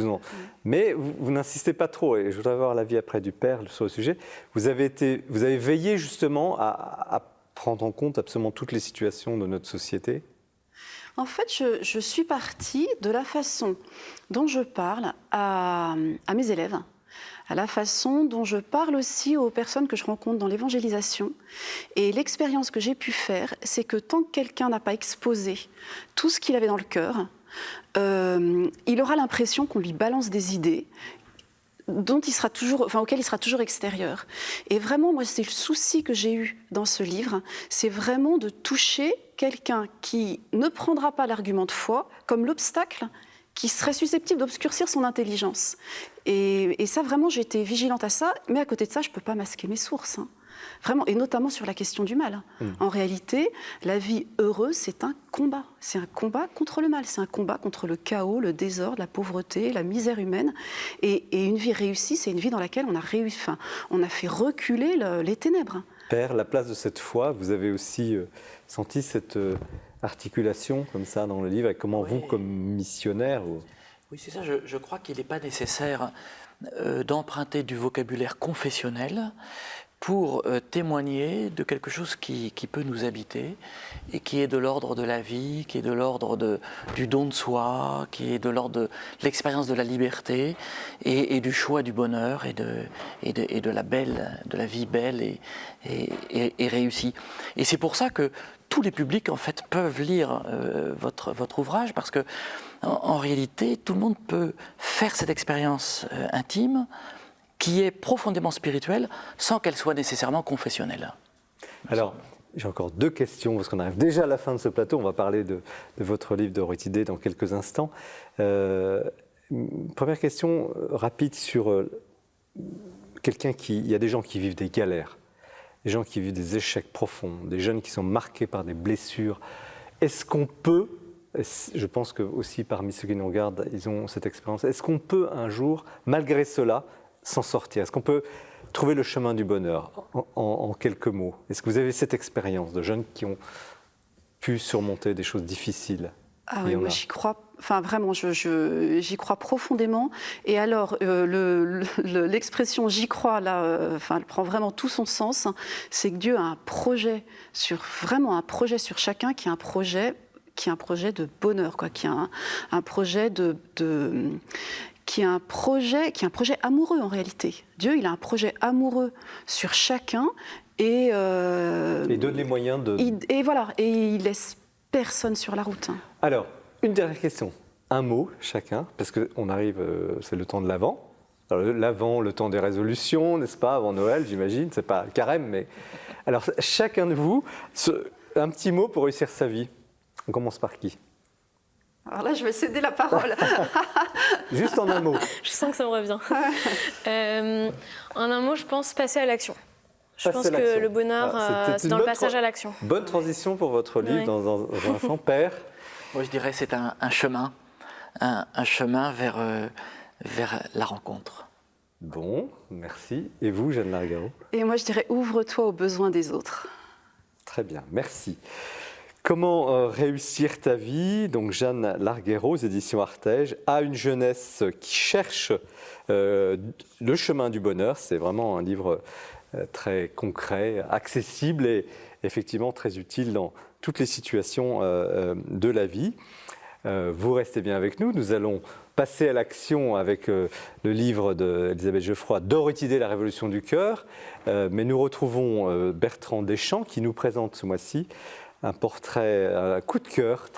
mais vous n'insistez pas trop. Et je voudrais avoir l'avis après du père sur le sujet. Vous avez veillé justement à prendre en compte absolument toutes les situations de notre société. En fait, je suis partie de la façon dont je parle à mes élèves, à la façon dont je parle aussi aux personnes que je rencontre dans l'évangélisation. Et l'expérience que j'ai pu faire, c'est que tant que quelqu'un n'a pas exposé tout ce qu'il avait dans le cœur, il aura l'impression qu'on lui balance des idées auxquelles il sera toujours extérieur. Et vraiment, moi, c'est le souci que j'ai eu dans ce livre, c'est vraiment de toucher quelqu'un qui ne prendra pas l'argument de foi comme l'obstacle qui serait susceptible d'obscurcir son intelligence. Et ça, vraiment, j'ai été vigilante à ça, mais à côté de ça, je ne peux pas masquer mes sources. Vraiment, et notamment sur la question du mal. En réalité, la vie heureuse, c'est un combat. C'est un combat contre le mal, c'est un combat contre le chaos, le désordre, la pauvreté, la misère humaine. Et une vie réussie, c'est une vie dans laquelle on a fait reculer les ténèbres. Père, la place de cette foi, vous avez aussi senti cette articulation comme ça dans le livre, et comment vous, comme missionnaire... Oui, c'est ça. Je crois qu'il n'est pas nécessaire d'emprunter du vocabulaire confessionnel pour témoigner de quelque chose qui peut nous habiter et qui est de l'ordre de la vie, qui est de l'ordre du don de soi, qui est de l'ordre de l'expérience de la liberté et du choix du bonheur et de la vie belle et réussie. Et c'est pour ça que tous les publics en fait peuvent lire votre ouvrage, parce que en réalité tout le monde peut faire cette expérience intime qui est profondément spirituelle sans qu'elle soit nécessairement confessionnelle. Alors, j'ai encore 2 questions, parce qu'on arrive déjà à la fin de ce plateau. On va parler de votre livre d'Eurytidé dans quelques instants. Première question rapide sur il y a des gens qui vivent des galères, des gens qui vivent des échecs profonds, des jeunes qui sont marqués par des blessures. Est-ce qu'on peut, je pense que aussi parmi ceux qui nous regardent, ils ont cette expérience, est-ce qu'on peut un jour, malgré cela, s'en sortir? Est-ce qu'on peut trouver le chemin du bonheur en quelques mots? Est-ce que vous avez cette expérience de jeunes qui ont pu surmonter des choses difficiles? Ah oui, moi j'y crois, enfin vraiment, j'y crois profondément. Et alors, l'expression j'y crois, là, elle prend vraiment tout son sens. C'est que Dieu a un projet vraiment un projet sur chacun, qui est un projet de bonheur, quoi, qui est un projet qui est un projet amoureux en réalité. Dieu, il a un projet amoureux sur chacun et donne les moyens de... Et il laisse personne sur la route. Alors, une dernière question. Un mot chacun, parce qu'on arrive, c'est le temps de l'Avent. Alors, l'Avent, le temps des résolutions, n'est-ce pas, avant Noël, j'imagine. C'est pas le carême, mais... Alors, chacun de vous, un petit mot pour réussir sa vie. On commence par qui? Alors là, je vais céder la parole. Juste en un mot. Je sens que ça me revient. En un mot, je pense passer à l'action. Je pense que le bonheur, c'est dans le passage à l'action. Bonne transition pour votre livre, dans un instant. Père? Moi, je dirais que c'est un chemin, un chemin vers la rencontre. Bon, merci. Et vous, Jeanne Larguero? Et moi, je dirais ouvre-toi aux besoins des autres. Très bien, merci. Comment réussir ta vie? Donc Jeanne Larguero, aux éditions Artege, à une jeunesse qui cherche le chemin du bonheur. C'est vraiment un livre très concret, accessible et effectivement très utile dans toutes les situations de la vie. Vous restez bien avec nous. Nous allons passer à l'action avec le livre d'Elisabeth Geoffroy, Dorotidé, la révolution du cœur. Mais nous retrouvons Bertrand Deschamps qui nous présente ce mois-ci un portrait, un coup de cœur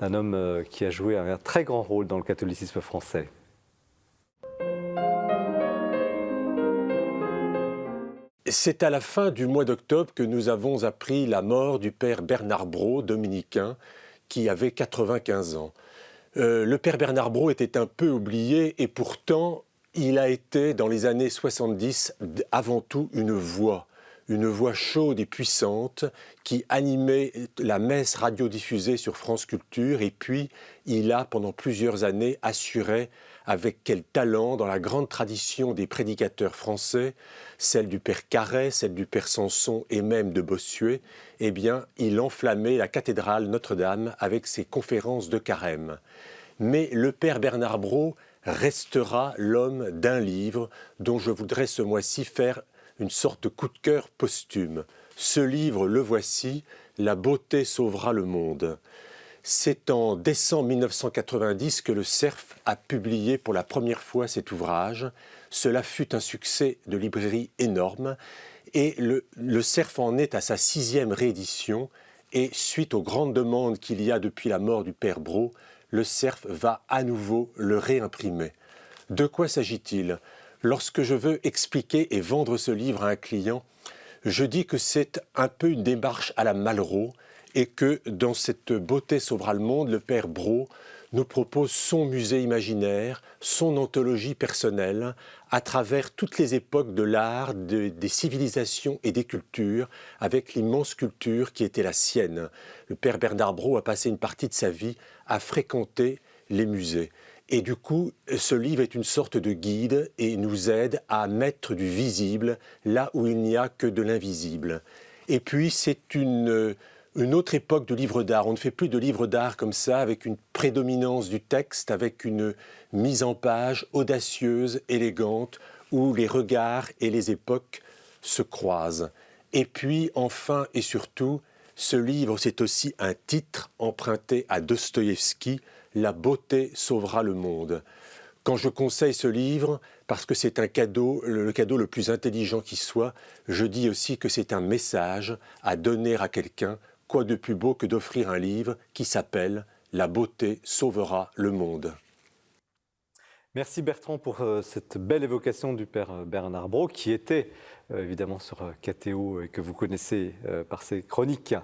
d'un homme qui a joué un très grand rôle dans le catholicisme français. C'est à la fin du mois d'octobre que nous avons appris la mort du père Bernard Brault, dominicain, qui avait 95 ans. Le père Bernard Brault était un peu oublié et pourtant il a été dans les années 70 avant tout une voix chaude et puissante qui animait la messe radiodiffusée sur France Culture, et puis il a pendant plusieurs années assuré avec quel talent dans la grande tradition des prédicateurs français, celle du père Carré, celle du père Sanson et même de Bossuet, eh bien il enflammait la cathédrale Notre-Dame avec ses conférences de carême. Mais le père Bernard Brault restera l'homme d'un livre dont je voudrais ce mois-ci faire une sorte de coup de cœur posthume. Ce livre, le voici, La beauté sauvera le monde. C'est en décembre 1990 que le Cerf a publié pour la première fois cet ouvrage. Cela fut un succès de librairie énorme et le Cerf en est à sa 6e réédition, et suite aux grandes demandes qu'il y a depuis la mort du père Brault, le Cerf va à nouveau le réimprimer. De quoi s'agit-il ? Lorsque je veux expliquer et vendre ce livre à un client, je dis que c'est un peu une démarche à la Malraux et que dans cette beauté sauvera le monde, le père Brault nous propose son musée imaginaire, son anthologie personnelle, à travers toutes les époques de l'art, des civilisations et des cultures, avec l'immense culture qui était la sienne. Le père Bernard Brault a passé une partie de sa vie à fréquenter les musées. Et du coup, ce livre est une sorte de guide et nous aide à mettre du visible là où il n'y a que de l'invisible. Et puis, c'est une autre époque de livre d'art. On ne fait plus de livres d'art comme ça, avec une prédominance du texte, avec une mise en page audacieuse, élégante, où les regards et les époques se croisent. Et puis, enfin et surtout, ce livre, c'est aussi un titre emprunté à Dostoïevski, La beauté sauvera le monde. Quand je conseille ce livre, parce que c'est un cadeau, le cadeau le plus intelligent qui soit, je dis aussi que c'est un message à donner à quelqu'un. Quoi de plus beau que d'offrir un livre qui s'appelle « La beauté sauvera le monde ». Merci Bertrand pour cette belle évocation du père Bernard Brault, qui était évidemment sur KTO et que vous connaissez par ses chroniques.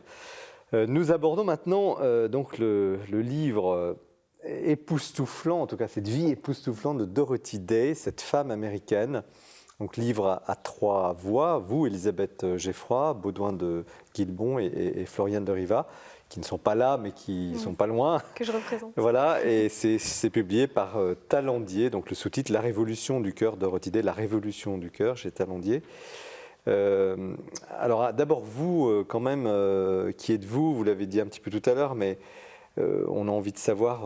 Nous abordons maintenant donc le livre époustouflant, en tout cas cette vie époustouflante de Dorothy Day, cette femme américaine. Donc livre à 3 voix, vous, Elisabeth Geoffroy, Baudouin de Guilbon et Floriane de Riva, qui ne sont pas là, mais qui sont pas loin. Que je représente. Voilà, et c'est publié par Talandier, donc le sous-titre « La révolution du cœur » de Dorothy Day, « La révolution du cœur » chez Talandier. Alors d'abord vous, quand même, qui êtes-vous ? Vous l'avez dit un petit peu tout à l'heure, mais on a envie de savoir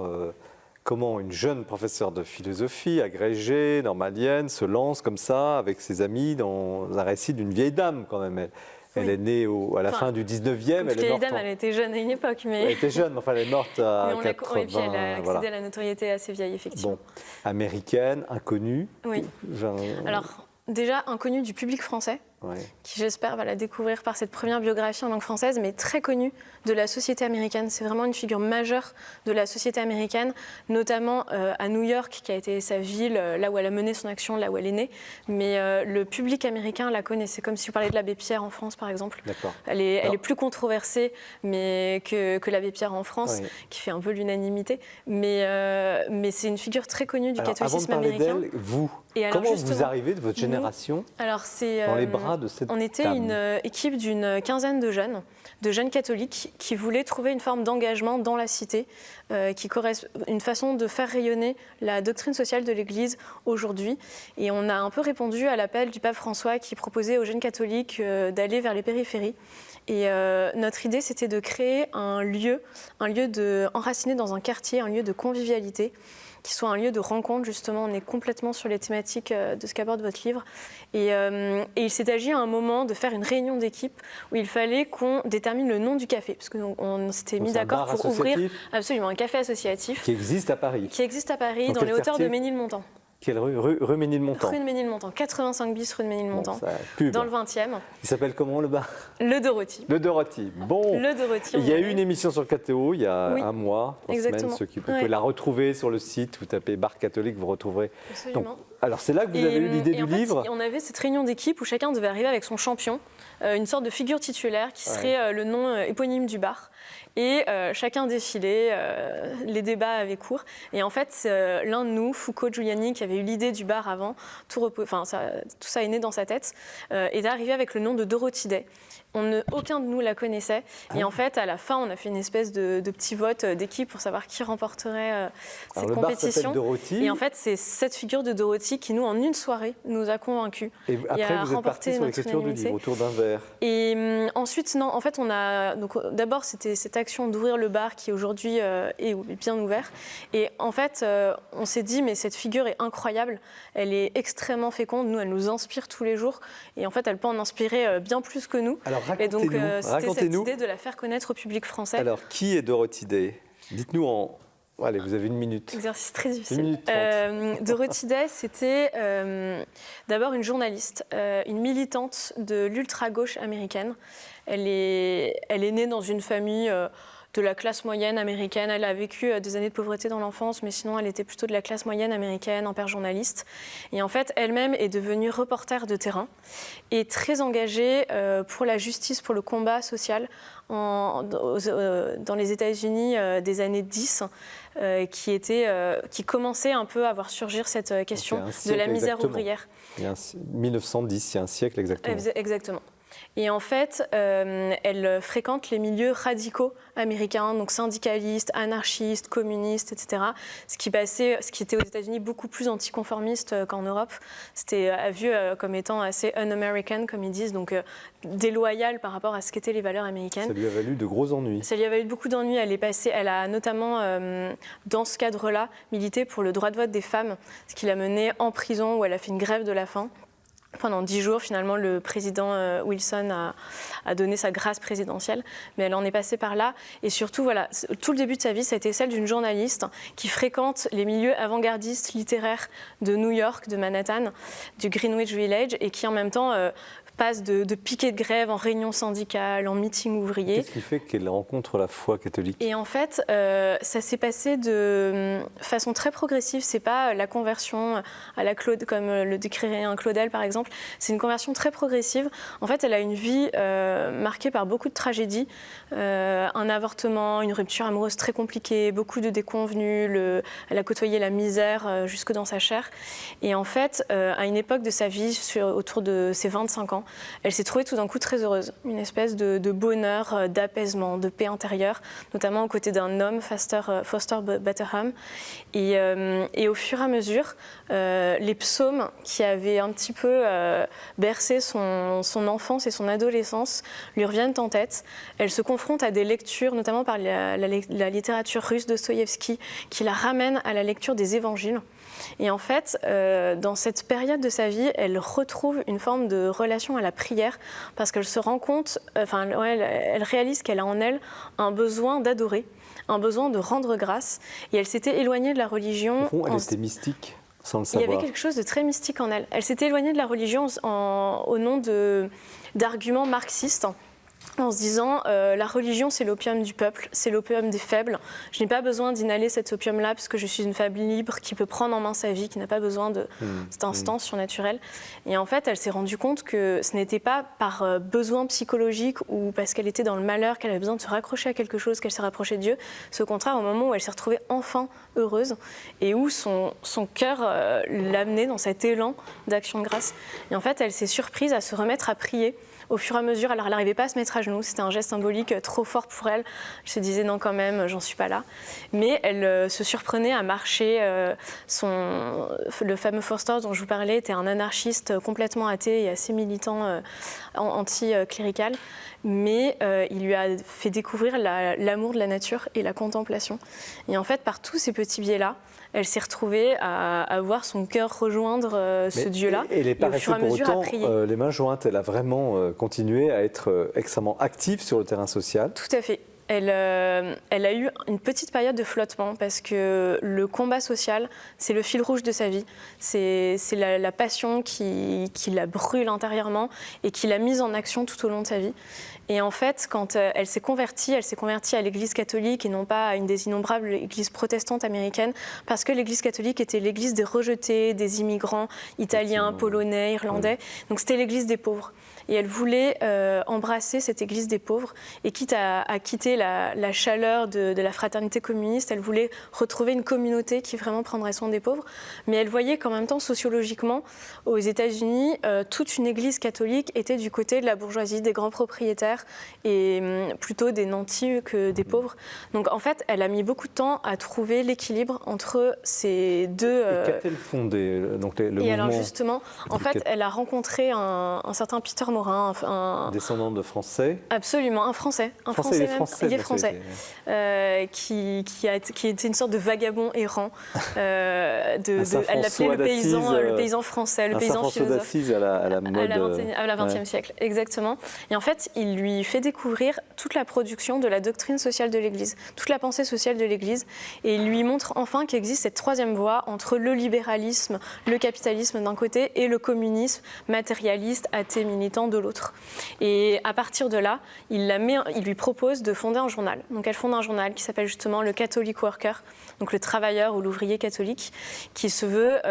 comment une jeune professeure de philosophie, agrégée, normalienne, se lance comme ça, avec ses amis, dans un récit d'une vieille dame quand même. Elle est née à la fin du 19e. Elle est morte. Elle était jeune à une époque. Mais... Elle était jeune, mais enfin, elle est morte à 80. Et puis elle a accédé à la notoriété assez vieille, effectivement. Bon, américaine, inconnue. Oui. Alors, déjà inconnue du public français, qui j'espère va la découvrir par cette première biographie en langue française, mais très connue de la société américaine. C'est vraiment une figure majeure de la société américaine, notamment à New York, qui a été sa ville, là où elle a mené son action, là où elle est née. Mais le public américain la connaît. C'est comme si vous parliez de l'abbé Pierre en France, par exemple. Elle est plus controversée que l'abbé Pierre en France, qui fait un peu l'unanimité. Mais c'est une figure très connue du catholicisme américain. Avant de parler d'elle, vous, comment vous arrivez de votre génération dans les bras de cette On était dame. une équipe d'une quinzaine de jeunes catholiques qui voulaient trouver une forme d'engagement dans la cité, qui correspond une façon de faire rayonner la doctrine sociale de l'Église aujourd'hui. Et on a un peu répondu à l'appel du pape François qui proposait aux jeunes catholiques d'aller vers les périphéries. Et notre idée, c'était de créer un lieu enraciné dans un quartier, un lieu de convivialité, qui soit un lieu de rencontre, justement. On est complètement sur les thématiques de ce qu'aborde votre livre. Et il s'est agi à un moment de faire une réunion d'équipe où il fallait qu'on détermine le nom du café, parce qu'on s'était mis d'accord pour ouvrir absolument un café associatif. Qui existe à Paris. Qui existe à Paris, dans les hauteurs de Ménilmontant. Quelle rue Ménilmontant. Rue de Ménilmontant, 85 bis rue de Ménilmontant, dans le 20e. Il s'appelle comment le bar? Le Dorothy. Le Dorothy. Bon. Le Dorothy. Il y a eu une émission sur KTO il y a un mois, 3 semaines. Vous pouvez la retrouver sur le site, vous tapez bar catholique, vous retrouverez. Absolument. Donc, alors c'est là que vous avez eu l'idée du livre. On avait cette réunion d'équipe où chacun devait arriver avec son champion, une sorte de figure titulaire qui serait le nom éponyme du bar. Et chacun défilait, les débats avaient cours. Et en fait, l'un de nous, Foucault Giuliani, qui avait eu l'idée du bar avant, tout ça est né dans sa tête, est arrivé avec le nom de Dorothy Day. Aucun de nous la connaissait. Et en fait, à la fin, on a fait une espèce de petit vote d'équipe pour savoir qui remporterait cette compétition. Et en fait, c'est cette figure de Dorothy qui, nous, en une soirée, nous a convaincus. Et après, vous êtes partis sur l'écriture du livre, autour d'un verre. Et ensuite, non, en fait, d'abord, c'était cette action d'ouvrir le bar qui, aujourd'hui, est bien ouvert. Et en fait, on s'est dit, mais cette figure est incroyable. Elle est extrêmement féconde. Nous, elle nous inspire tous les jours. Et en fait, elle peut en inspirer bien plus que nous. Alors, et donc, c'était cette idée de la faire connaître au public français. Alors, qui est Dorothy Day? Dites-nous en... Allez, vous avez 1 minute. Exercice très difficile. 1 minute 30. Dorothy Day, c'était d'abord une journaliste, une militante de l'ultra-gauche américaine. Elle est née dans une famille de la classe moyenne américaine. Elle a vécu des années de pauvreté dans l'enfance, mais sinon elle était plutôt de la classe moyenne américaine, un père journaliste. Et en fait, elle-même est devenue reporter de terrain et très engagée pour la justice, pour le combat social dans les États-Unis des années 10, qui commençait un peu à voir surgir cette question de la misère ouvrière. 1910, il y a un siècle exactement. Exactement. Et en fait, elle fréquente les milieux radicaux américains, donc syndicalistes, anarchistes, communistes, etc. Ce qui était aux États-Unis beaucoup plus anticonformiste qu'en Europe. C'était vu comme étant assez un-American, comme ils disent, donc déloyal par rapport à ce qu'étaient les valeurs américaines. Ça lui a valu de gros ennuis. Ça lui a valu beaucoup d'ennuis. Elle a notamment, dans ce cadre-là, milité pour le droit de vote des femmes, ce qui l'a menée en prison où elle a fait une grève de la faim. Pendant 10 jours, finalement, le président Wilson a donné sa grâce présidentielle, mais elle en est passée par là. Et surtout, voilà, tout le début de sa vie, ça a été celle d'une journaliste qui fréquente les milieux avant-gardistes littéraires de New York, de Manhattan, du Greenwich Village, et qui en même temps passe de piquets de grève en réunion syndicale, en meeting ouvrier. Qu'est-ce qui fait qu'elle rencontre la foi catholique? Et en fait, ça s'est passé de façon très progressive. C'est pas la conversion à la Claude, comme le décrirait un Claudel par exemple. C'est une conversion très progressive. En fait, elle a une vie marquée par beaucoup de tragédies, un avortement, une rupture amoureuse très compliquée, beaucoup de déconvenues. Elle a côtoyé la misère jusque dans sa chair. Et en fait, à une époque de sa vie, autour de ses 25 ans, elle s'est trouvée tout d'un coup très heureuse. Une espèce de bonheur, d'apaisement, de paix intérieure, notamment aux côtés d'un homme, Foster Butterham. Et au fur et à mesure, les psaumes qui avaient un petit peu bercé son enfance et son adolescence lui reviennent en tête. Elle se confronte à des lectures, notamment par la littérature russe de Dostoïevski, qui la ramène à la lecture des évangiles. Et en fait, dans cette période de sa vie, elle retrouve une forme de relation à la prière parce qu'elle se rend compte, elle réalise qu'elle a en elle un besoin d'adorer, un besoin de rendre grâce. Et elle s'était éloignée de la religion. Au fond, elle était mystique, sans le savoir. Il y avait quelque chose de très mystique en elle. Elle s'était éloignée de la religion au nom d'arguments marxistes, en se disant la religion c'est l'opium du peuple, c'est l'opium des faibles. Je n'ai pas besoin d'inhaler cet opium-là parce que je suis une femme libre qui peut prendre en main sa vie, qui n'a pas besoin de cette instance surnaturelle. Et en fait, elle s'est rendue compte que ce n'était pas par besoin psychologique ou parce qu'elle était dans le malheur qu'elle avait besoin de se raccrocher à quelque chose, qu'elle s'est rapprochée de Dieu. C'est au contraire au moment où elle s'est retrouvée enfin heureuse et où son cœur l'amenait dans cet élan d'action de grâce. Et en fait, elle s'est surprise à se remettre à prier. Au fur et à mesure, alors elle n'arrivait pas à se mettre mettre à genoux. C'était un geste symbolique trop fort pour elle. Je se disais non, quand même, j'en suis pas là. Mais elle se surprenait à marcher. Le fameux Forster dont je vous parlais était un anarchiste complètement athée et assez militant anti-clérical. Mais il lui a fait découvrir l'amour de la nature et la contemplation. Et en fait, par tous ces petits biais-là, elle s'est retrouvée à voir son cœur rejoindre ce Dieu-là. Et elle n'est pas restée pour autant prier. les mains jointes. Elle a vraiment continué à être extrêmement active sur le terrain social. Tout à fait. Elle a eu une petite période de flottement parce que le combat social, c'est le fil rouge de sa vie. C'est la passion qui la brûle intérieurement et qui l'a mise en action tout au long de sa vie. Et en fait, quand elle s'est convertie à l'Église catholique et non pas à une des innombrables églises protestantes américaines, parce que l'Église catholique était l'église des rejetés, des immigrants italiens, polonais, irlandais. Donc c'était l'église des pauvres. Et elle voulait embrasser cette église des pauvres. Et quitte à quitter la chaleur de la fraternité communiste, elle voulait retrouver une communauté qui vraiment prendrait soin des pauvres. Mais elle voyait qu'en même temps, sociologiquement, aux États-Unis, toute une église catholique était du côté de la bourgeoisie, des grands propriétaires et plutôt des nantis que des pauvres. Donc en fait, elle a mis beaucoup de temps à trouver l'équilibre entre ces deux... Et qu'a-t-elle fondé donc, le mouvement? Alors justement, en fait, elle a rencontré un certain Peter Morin, un descendant de Français. Absolument, un Français. Il est français. Qui était une sorte de vagabond errant. Elle l'appelait le paysan français, le paysan philosophe. d'Assise à la mode. À la 20e siècle, exactement. Et en fait, il lui fait découvrir toute la production de la doctrine sociale de l'Église, toute la pensée sociale de l'Église. Et il lui montre enfin qu'il existe cette troisième voie entre le libéralisme, le capitalisme d'un côté et le communisme matérialiste, athée, militant de l'autre. Et à partir de là, il lui propose de fonder un journal. Donc elle fonde un journal qui s'appelle justement le Catholic Worker, donc le travailleur ou l'ouvrier catholique, qui se veut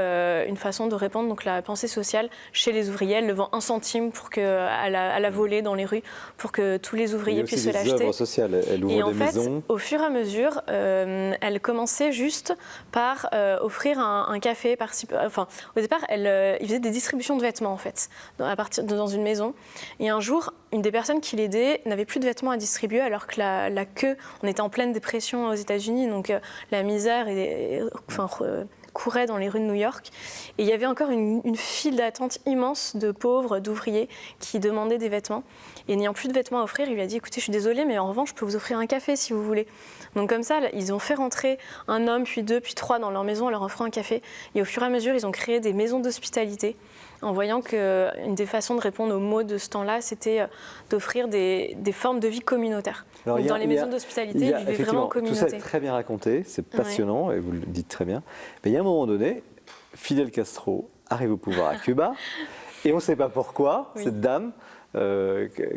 une façon de répandre donc la pensée sociale chez les ouvriers. Elle le vend 1 centime à la volée dans les rues pour que tous les ouvriers puissent se l'acheter. Il y a aussi des œuvres sociales. Elle ouvre des maisons. Au fur et à mesure, elle commençait juste par offrir un café par-ci. Enfin, au départ, il faisait des distributions de vêtements en fait, dans une maison. Et un jour, une des personnes qui l'aidait n'avait plus de vêtements à distribuer alors que la queue, on était en pleine dépression aux États-Unis, donc la misère courait dans les rues de New York. Et il y avait encore une file d'attente immense de pauvres, d'ouvriers qui demandaient des vêtements. Et n'ayant plus de vêtements à offrir, il lui a dit « Écoutez, je suis désolée, mais en revanche, je peux vous offrir un café si vous voulez. » Donc comme ça, ils ont fait rentrer un homme, puis 2, puis 3 dans leur maison en leur offrant un café. Et au fur et à mesure, ils ont créé des maisons d'hospitalité en voyant qu'une des façons de répondre aux maux de ce temps-là, c'était d'offrir des formes de vie communautaires. Alors, dans les maisons d'hospitalité, ils vivaient vraiment en communauté. Tout ça est très bien raconté, c'est passionnant, et vous le dites très bien. Mais il y a un moment donné, Fidel Castro arrive au pouvoir à Cuba, et on ne sait pas pourquoi, cette dame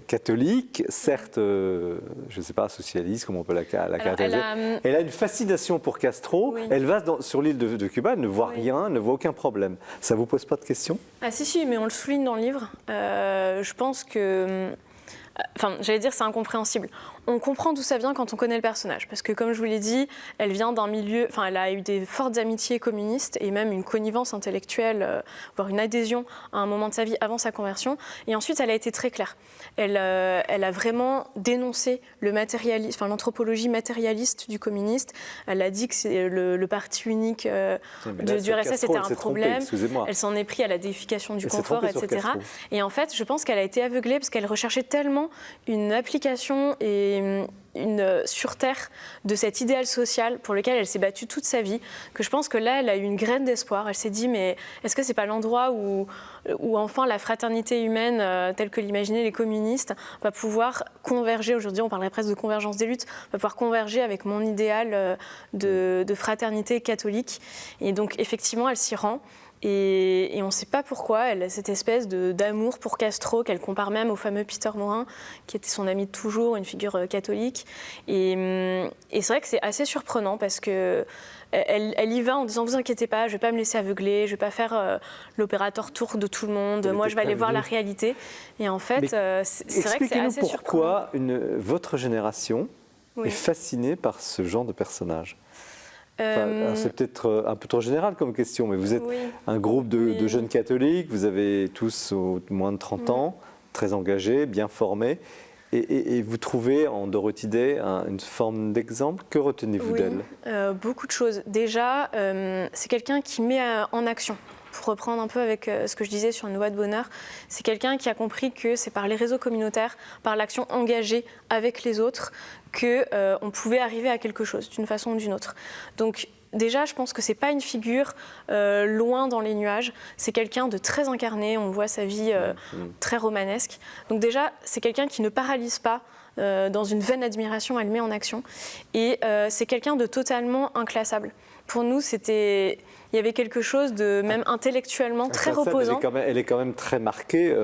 catholique, certes, je ne sais pas, socialiste, comment on peut la caractériser. Elle a une fascination pour Castro. Oui. Elle va sur l'île de Cuba, elle ne voit rien, ne voit aucun problème. Ça ne vous pose pas de questions? Ah si, mais on le souligne dans le livre. Je pense que... Enfin, j'allais dire c'est incompréhensible. On comprend d'où ça vient quand on connaît le personnage. Parce que comme je vous l'ai dit, elle vient d'un milieu... Enfin, elle a eu des fortes amitiés communistes et même une connivence intellectuelle, voire une adhésion à un moment de sa vie avant sa conversion. Et ensuite, elle a été très claire. Elle a vraiment dénoncé l'anthropologie matérialiste du communiste. Elle a dit que le parti unique du RSS était un problème. Elle s'en est pris à la déification du confort, etc. Et en fait, je pense qu'elle a été aveuglée parce qu'elle recherchait tellement une application et sur Terre de cet idéal social pour lequel elle s'est battue toute sa vie, que je pense que là, elle a eu une graine d'espoir. Elle s'est dit, mais est-ce que c'est pas l'endroit où enfin la fraternité humaine, telle que l'imaginaient les communistes, va pouvoir converger, aujourd'hui on parlerait presque de convergence des luttes, va pouvoir converger avec mon idéal de fraternité catholique. Et donc effectivement, elle s'y rend. Et on ne sait pas pourquoi, elle a cette espèce d'amour pour Castro qu'elle compare même au fameux Peter Morin, qui était son ami de toujours, une figure catholique. Et c'est vrai que c'est assez surprenant parce qu'elle y va en disant « Vous inquiétez pas, je ne vais pas me laisser aveugler, je ne vais pas faire l'opérateur tour de tout le monde, moi je vais aller voir la réalité. » Et en fait, c'est vrai que c'est assez surprenant. Pourquoi votre génération est fascinée par ce genre de personnage? C'est peut-être un peu trop général comme question, mais vous êtes un groupe de jeunes catholiques, vous avez tous moins de 30 ans, très engagés, bien formés, Et vous trouvez en Dorothy Day une forme d'exemple. Que retenez-vous d'elle? Beaucoup de choses. Déjà, c'est quelqu'un qui met en action. Pour reprendre un peu avec ce que je disais sur une loi de bonheur, c'est quelqu'un qui a compris que c'est par les réseaux communautaires, par l'action engagée avec les autres, qu'on pouvait arriver à quelque chose d'une façon ou d'une autre. Donc déjà, je pense que c'est pas une figure loin dans les nuages. C'est quelqu'un de très incarné. On voit sa vie très romanesque. Donc déjà, c'est quelqu'un qui ne paralyse pas. Dans une vaine admiration, elle met en action. Et c'est quelqu'un de totalement inclassable. Pour nous, il y avait quelque chose de même intellectuellement très reposant. Elle est quand même très marquée,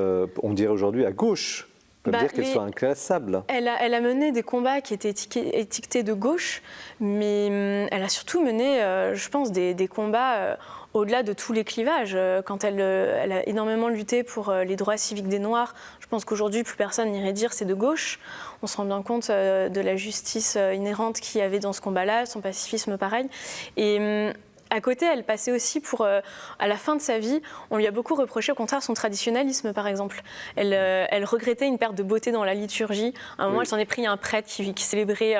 on dirait aujourd'hui, à gauche. On peut dire qu'elle soit inclassable. Elle a mené des combats qui étaient étiquetés de gauche, mais elle a surtout mené, je pense, des combats au-delà de tous les clivages. Quand elle a énormément lutté pour les droits civiques des Noirs, je pense qu'aujourd'hui, plus personne n'irait dire c'est de gauche. On se rend bien compte de la justice inhérente qu'il y avait dans ce combat-là, son pacifisme pareil. Et à côté, elle passait aussi pour, à la fin de sa vie, on lui a beaucoup reproché au contraire son traditionnalisme, par exemple. Elle regrettait une perte de beauté dans la liturgie. À un moment, elle s'en est pris à un prêtre qui célébrait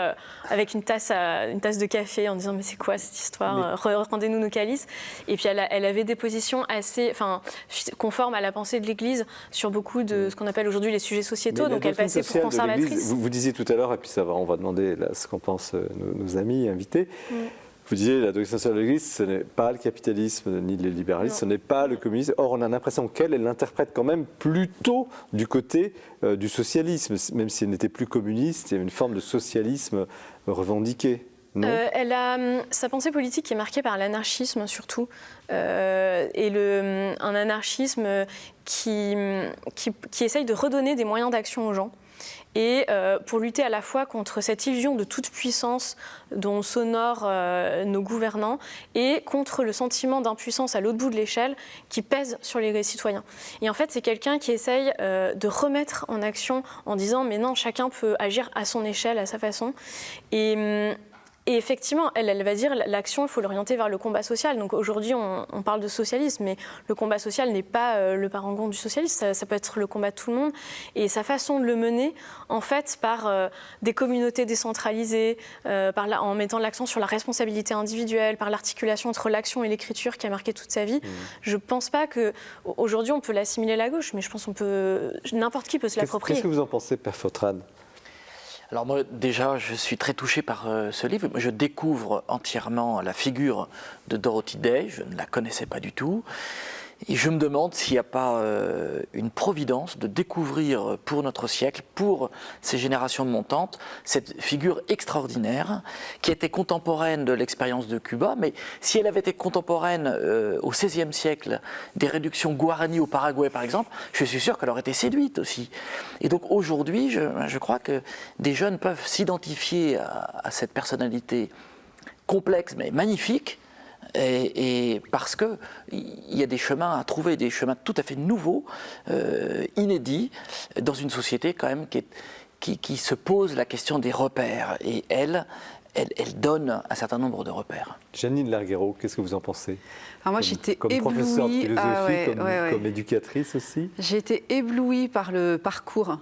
avec une tasse de café en disant « mais c'est quoi cette histoire ? Rendez-nous nos calices ». Et puis elle avait des positions assez conformes à la pensée de l'Église sur beaucoup de ce qu'on appelle aujourd'hui les sujets sociétaux. Donc elle passait pour conservatrice. Vous disiez tout à l'heure, et puis ça va, on va demander là, ce qu'en pensent nos amis invités. Vous disiez, la doctrine sociale de l'Église, ce n'est pas le capitalisme ni le libéralisme, ce n'est pas le communisme. Or, on a l'impression qu'elle l'interprète quand même plutôt du côté du socialisme, même si elle n'était plus communiste, il y avait une forme de socialisme revendiqué. Sa pensée politique est marquée par l'anarchisme surtout, et un anarchisme qui essaye de redonner des moyens d'action aux gens. Et pour lutter à la fois contre cette illusion de toute puissance dont s'honorent nos gouvernants et contre le sentiment d'impuissance à l'autre bout de l'échelle qui pèse sur les citoyens. Et en fait, c'est quelqu'un qui essaye de remettre en action en disant « mais non, chacun peut agir à son échelle, à sa façon ». Et effectivement, elle va dire l'action, il faut l'orienter vers le combat social. Donc aujourd'hui, on parle de socialisme, mais le combat social n'est pas le parangon du socialisme. Ça peut être le combat de tout le monde. Et sa façon de le mener, en fait, par des communautés décentralisées, en mettant l'accent sur la responsabilité individuelle, par l'articulation entre l'action et l'écriture qui a marqué toute sa vie. Je ne pense pas qu'aujourd'hui, on peut l'assimiler à la gauche, mais je pense n'importe qui peut se l'approprier. Qu'est-ce que vous en pensez, Père Fautrad ? Alors moi, déjà, je suis très touché par ce livre. Je découvre entièrement la figure de Dorothy Day. Je ne la connaissais pas du tout. Et je me demande s'il n'y a pas une providence de découvrir pour notre siècle, pour ces générations de montantes, cette figure extraordinaire qui était contemporaine de l'expérience de Cuba. Mais si elle avait été contemporaine au XVIe siècle des réductions Guarani au Paraguay, par exemple, je suis sûr qu'elle aurait été séduite aussi. Et donc aujourd'hui, je crois que des jeunes peuvent s'identifier à cette personnalité complexe mais magnifique. Et parce qu'il y a des chemins à trouver, des chemins tout à fait nouveaux, inédits, dans une société quand même qui se pose la question des repères. Et elle donne un certain nombre de repères. Janine Larguero, qu'est-ce que vous en pensez ? Alors moi, j'étais éblouie. Comme professeure de philosophie, comme éducatrice aussi. J'ai été éblouie par le parcours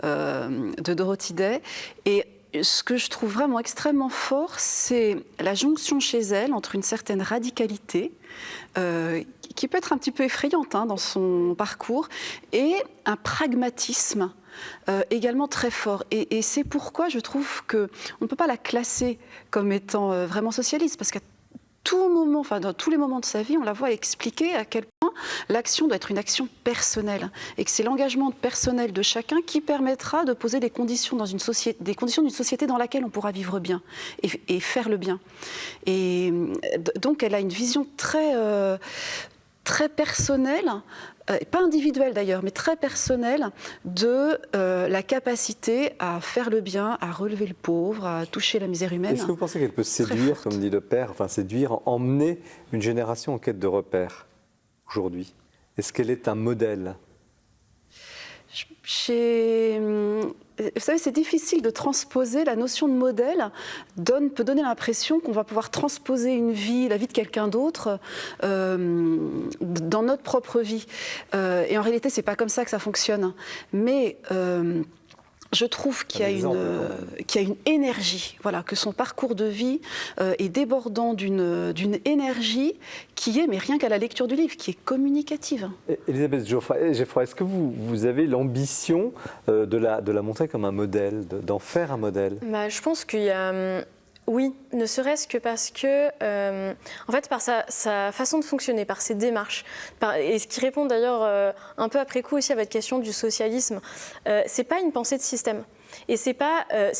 de Dorothy Day. Et ce que je trouve vraiment extrêmement fort, c'est la jonction chez elle entre une certaine radicalité, qui peut être un petit peu effrayante dans son parcours, et un pragmatisme également très fort. Et c'est pourquoi je trouve qu'on ne peut pas la classer comme étant vraiment socialiste, parce qu'à tout moment, enfin dans tous les moments de sa vie, on la voit expliquer à quel point l'action doit être une action personnelle et que c'est l'engagement personnel de chacun qui permettra de poser des conditions dans une société, des conditions d'une société dans laquelle on pourra vivre bien et faire le bien. Et donc elle a une vision très personnelle, pas individuelle d'ailleurs, mais très personnelle, de la capacité à faire le bien, à relever le pauvre, à toucher la misère humaine. Est-ce que vous pensez qu'elle peut séduire, comme dit le Père, enfin séduire, emmener une génération en quête de repères aujourd'hui ? Est-ce qu'elle est un modèle ? Vous savez, c'est difficile de transposer. La notion de modèle peut donner l'impression qu'on va pouvoir transposer la vie de quelqu'un d'autre dans notre propre vie. Et en réalité, c'est pas comme ça que ça fonctionne. Mais Je trouve qu'il y a une énergie, voilà, que son parcours de vie est débordant d'une énergie qui est, mais rien qu'à la lecture du livre, qui est communicative. Elisabeth Geoffroy, est-ce que vous avez l'ambition de la montrer comme un modèle, d'en faire un modèle? Je pense qu'il y a... Oui, ne serait-ce que parce que, en fait, par sa façon de fonctionner, par ses démarches, et ce qui répond d'ailleurs un peu après coup aussi à votre question du socialisme, c'est pas une pensée de système. Et c'est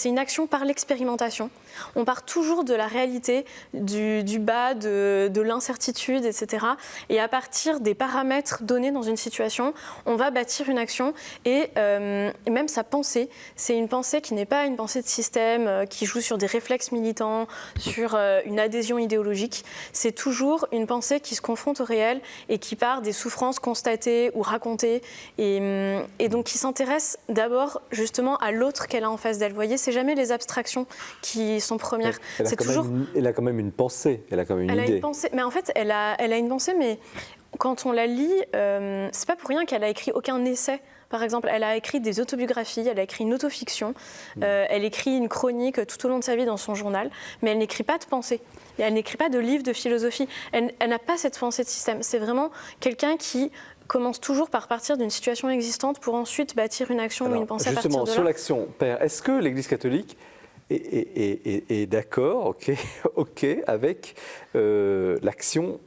une action par l'expérimentation. On part toujours de la réalité, du bas, de l'incertitude, etc. Et à partir des paramètres donnés dans une situation, on va bâtir une action. Et même sa pensée, c'est une pensée qui n'est pas une pensée de système, qui joue sur des réflexes militants, sur une adhésion idéologique. C'est toujours une pensée qui se confronte au réel et qui part des souffrances constatées ou racontées. Et donc qui s'intéresse d'abord justement à l'autre qu'elle a en face d'elle. Vous voyez, c'est jamais les abstractions qui sont premières. Elle a quand même une pensée, elle a quand même une idée. Une pensée, mais en fait, elle a une pensée, mais quand on la lit, c'est pas pour rien qu'elle a écrit aucun essai. Par exemple, elle a écrit des autobiographies, elle a écrit une autofiction, elle écrit une chronique tout au long de sa vie dans son journal, mais elle n'écrit pas de pensée. Et elle n'écrit pas de livre de philosophie. Elle n'a pas cette pensée de système. C'est vraiment quelqu'un qui commence toujours par partir d'une situation existante pour ensuite bâtir une action ou une pensée à partir de là. Justement, sur l'action, Père, est-ce que l'Église catholique est d'accord, ok, avec l'action,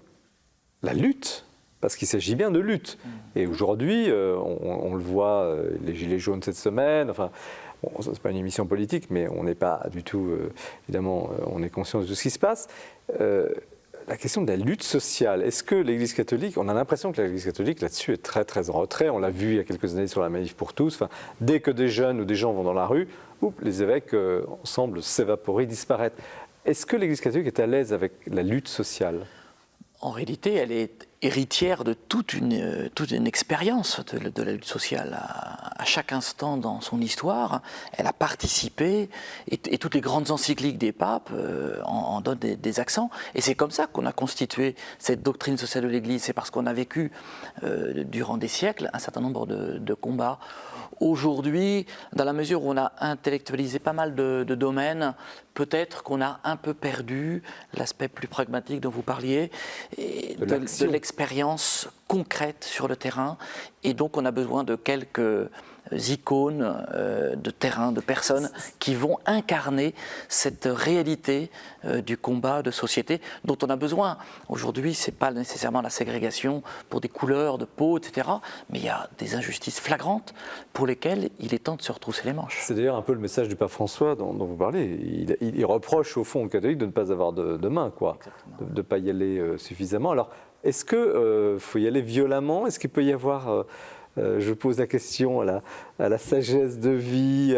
la lutte, parce qu'il s'agit bien de lutte. Et aujourd'hui, on le voit, les Gilets jaunes cette semaine, enfin, bon, ce n'est pas une émission politique, mais on n'est pas du tout, évidemment, on est conscient de tout ce qui se passe. La question de la lutte sociale, est-ce que l'Église catholique, on a l'impression que l'Église catholique là-dessus est très très en retrait, on l'a vu il y a quelques années sur la Manif pour tous, enfin, dès que des jeunes ou des gens vont dans la rue, les évêques semblent s'évaporer, disparaître. Est-ce que l'Église catholique est à l'aise avec la lutte sociale ? En réalité, elle est héritière de toute une expérience de la lutte sociale. À chaque instant dans son histoire, elle a participé, et toutes les grandes encycliques des papes en donnent des accents. Et c'est comme ça qu'on a constitué cette doctrine sociale de l'Église. C'est parce qu'on a vécu, durant des siècles, un certain nombre de combats. Aujourd'hui, dans la mesure où on a intellectualisé pas mal de domaines, peut-être qu'on a un peu perdu l'aspect plus pragmatique dont vous parliez, et de l'expérience concrète sur le terrain. Et donc on a besoin de quelques icônes de terrain, de personnes qui vont incarner cette réalité du combat de société dont on a besoin. Aujourd'hui, ce n'est pas nécessairement la ségrégation pour des couleurs de peau, etc. Mais il y a des injustices flagrantes pour lesquelles il est temps de se retrousser les manches. C'est d'ailleurs un peu le message du pape François dont vous parlez. Il reproche au fond aux catholiques de ne pas avoir de main, quoi, de ne pas y aller suffisamment. Alors, est-ce qu'il faut y aller violemment ? Est-ce qu'il peut y avoir... je pose la question à la sagesse de vie.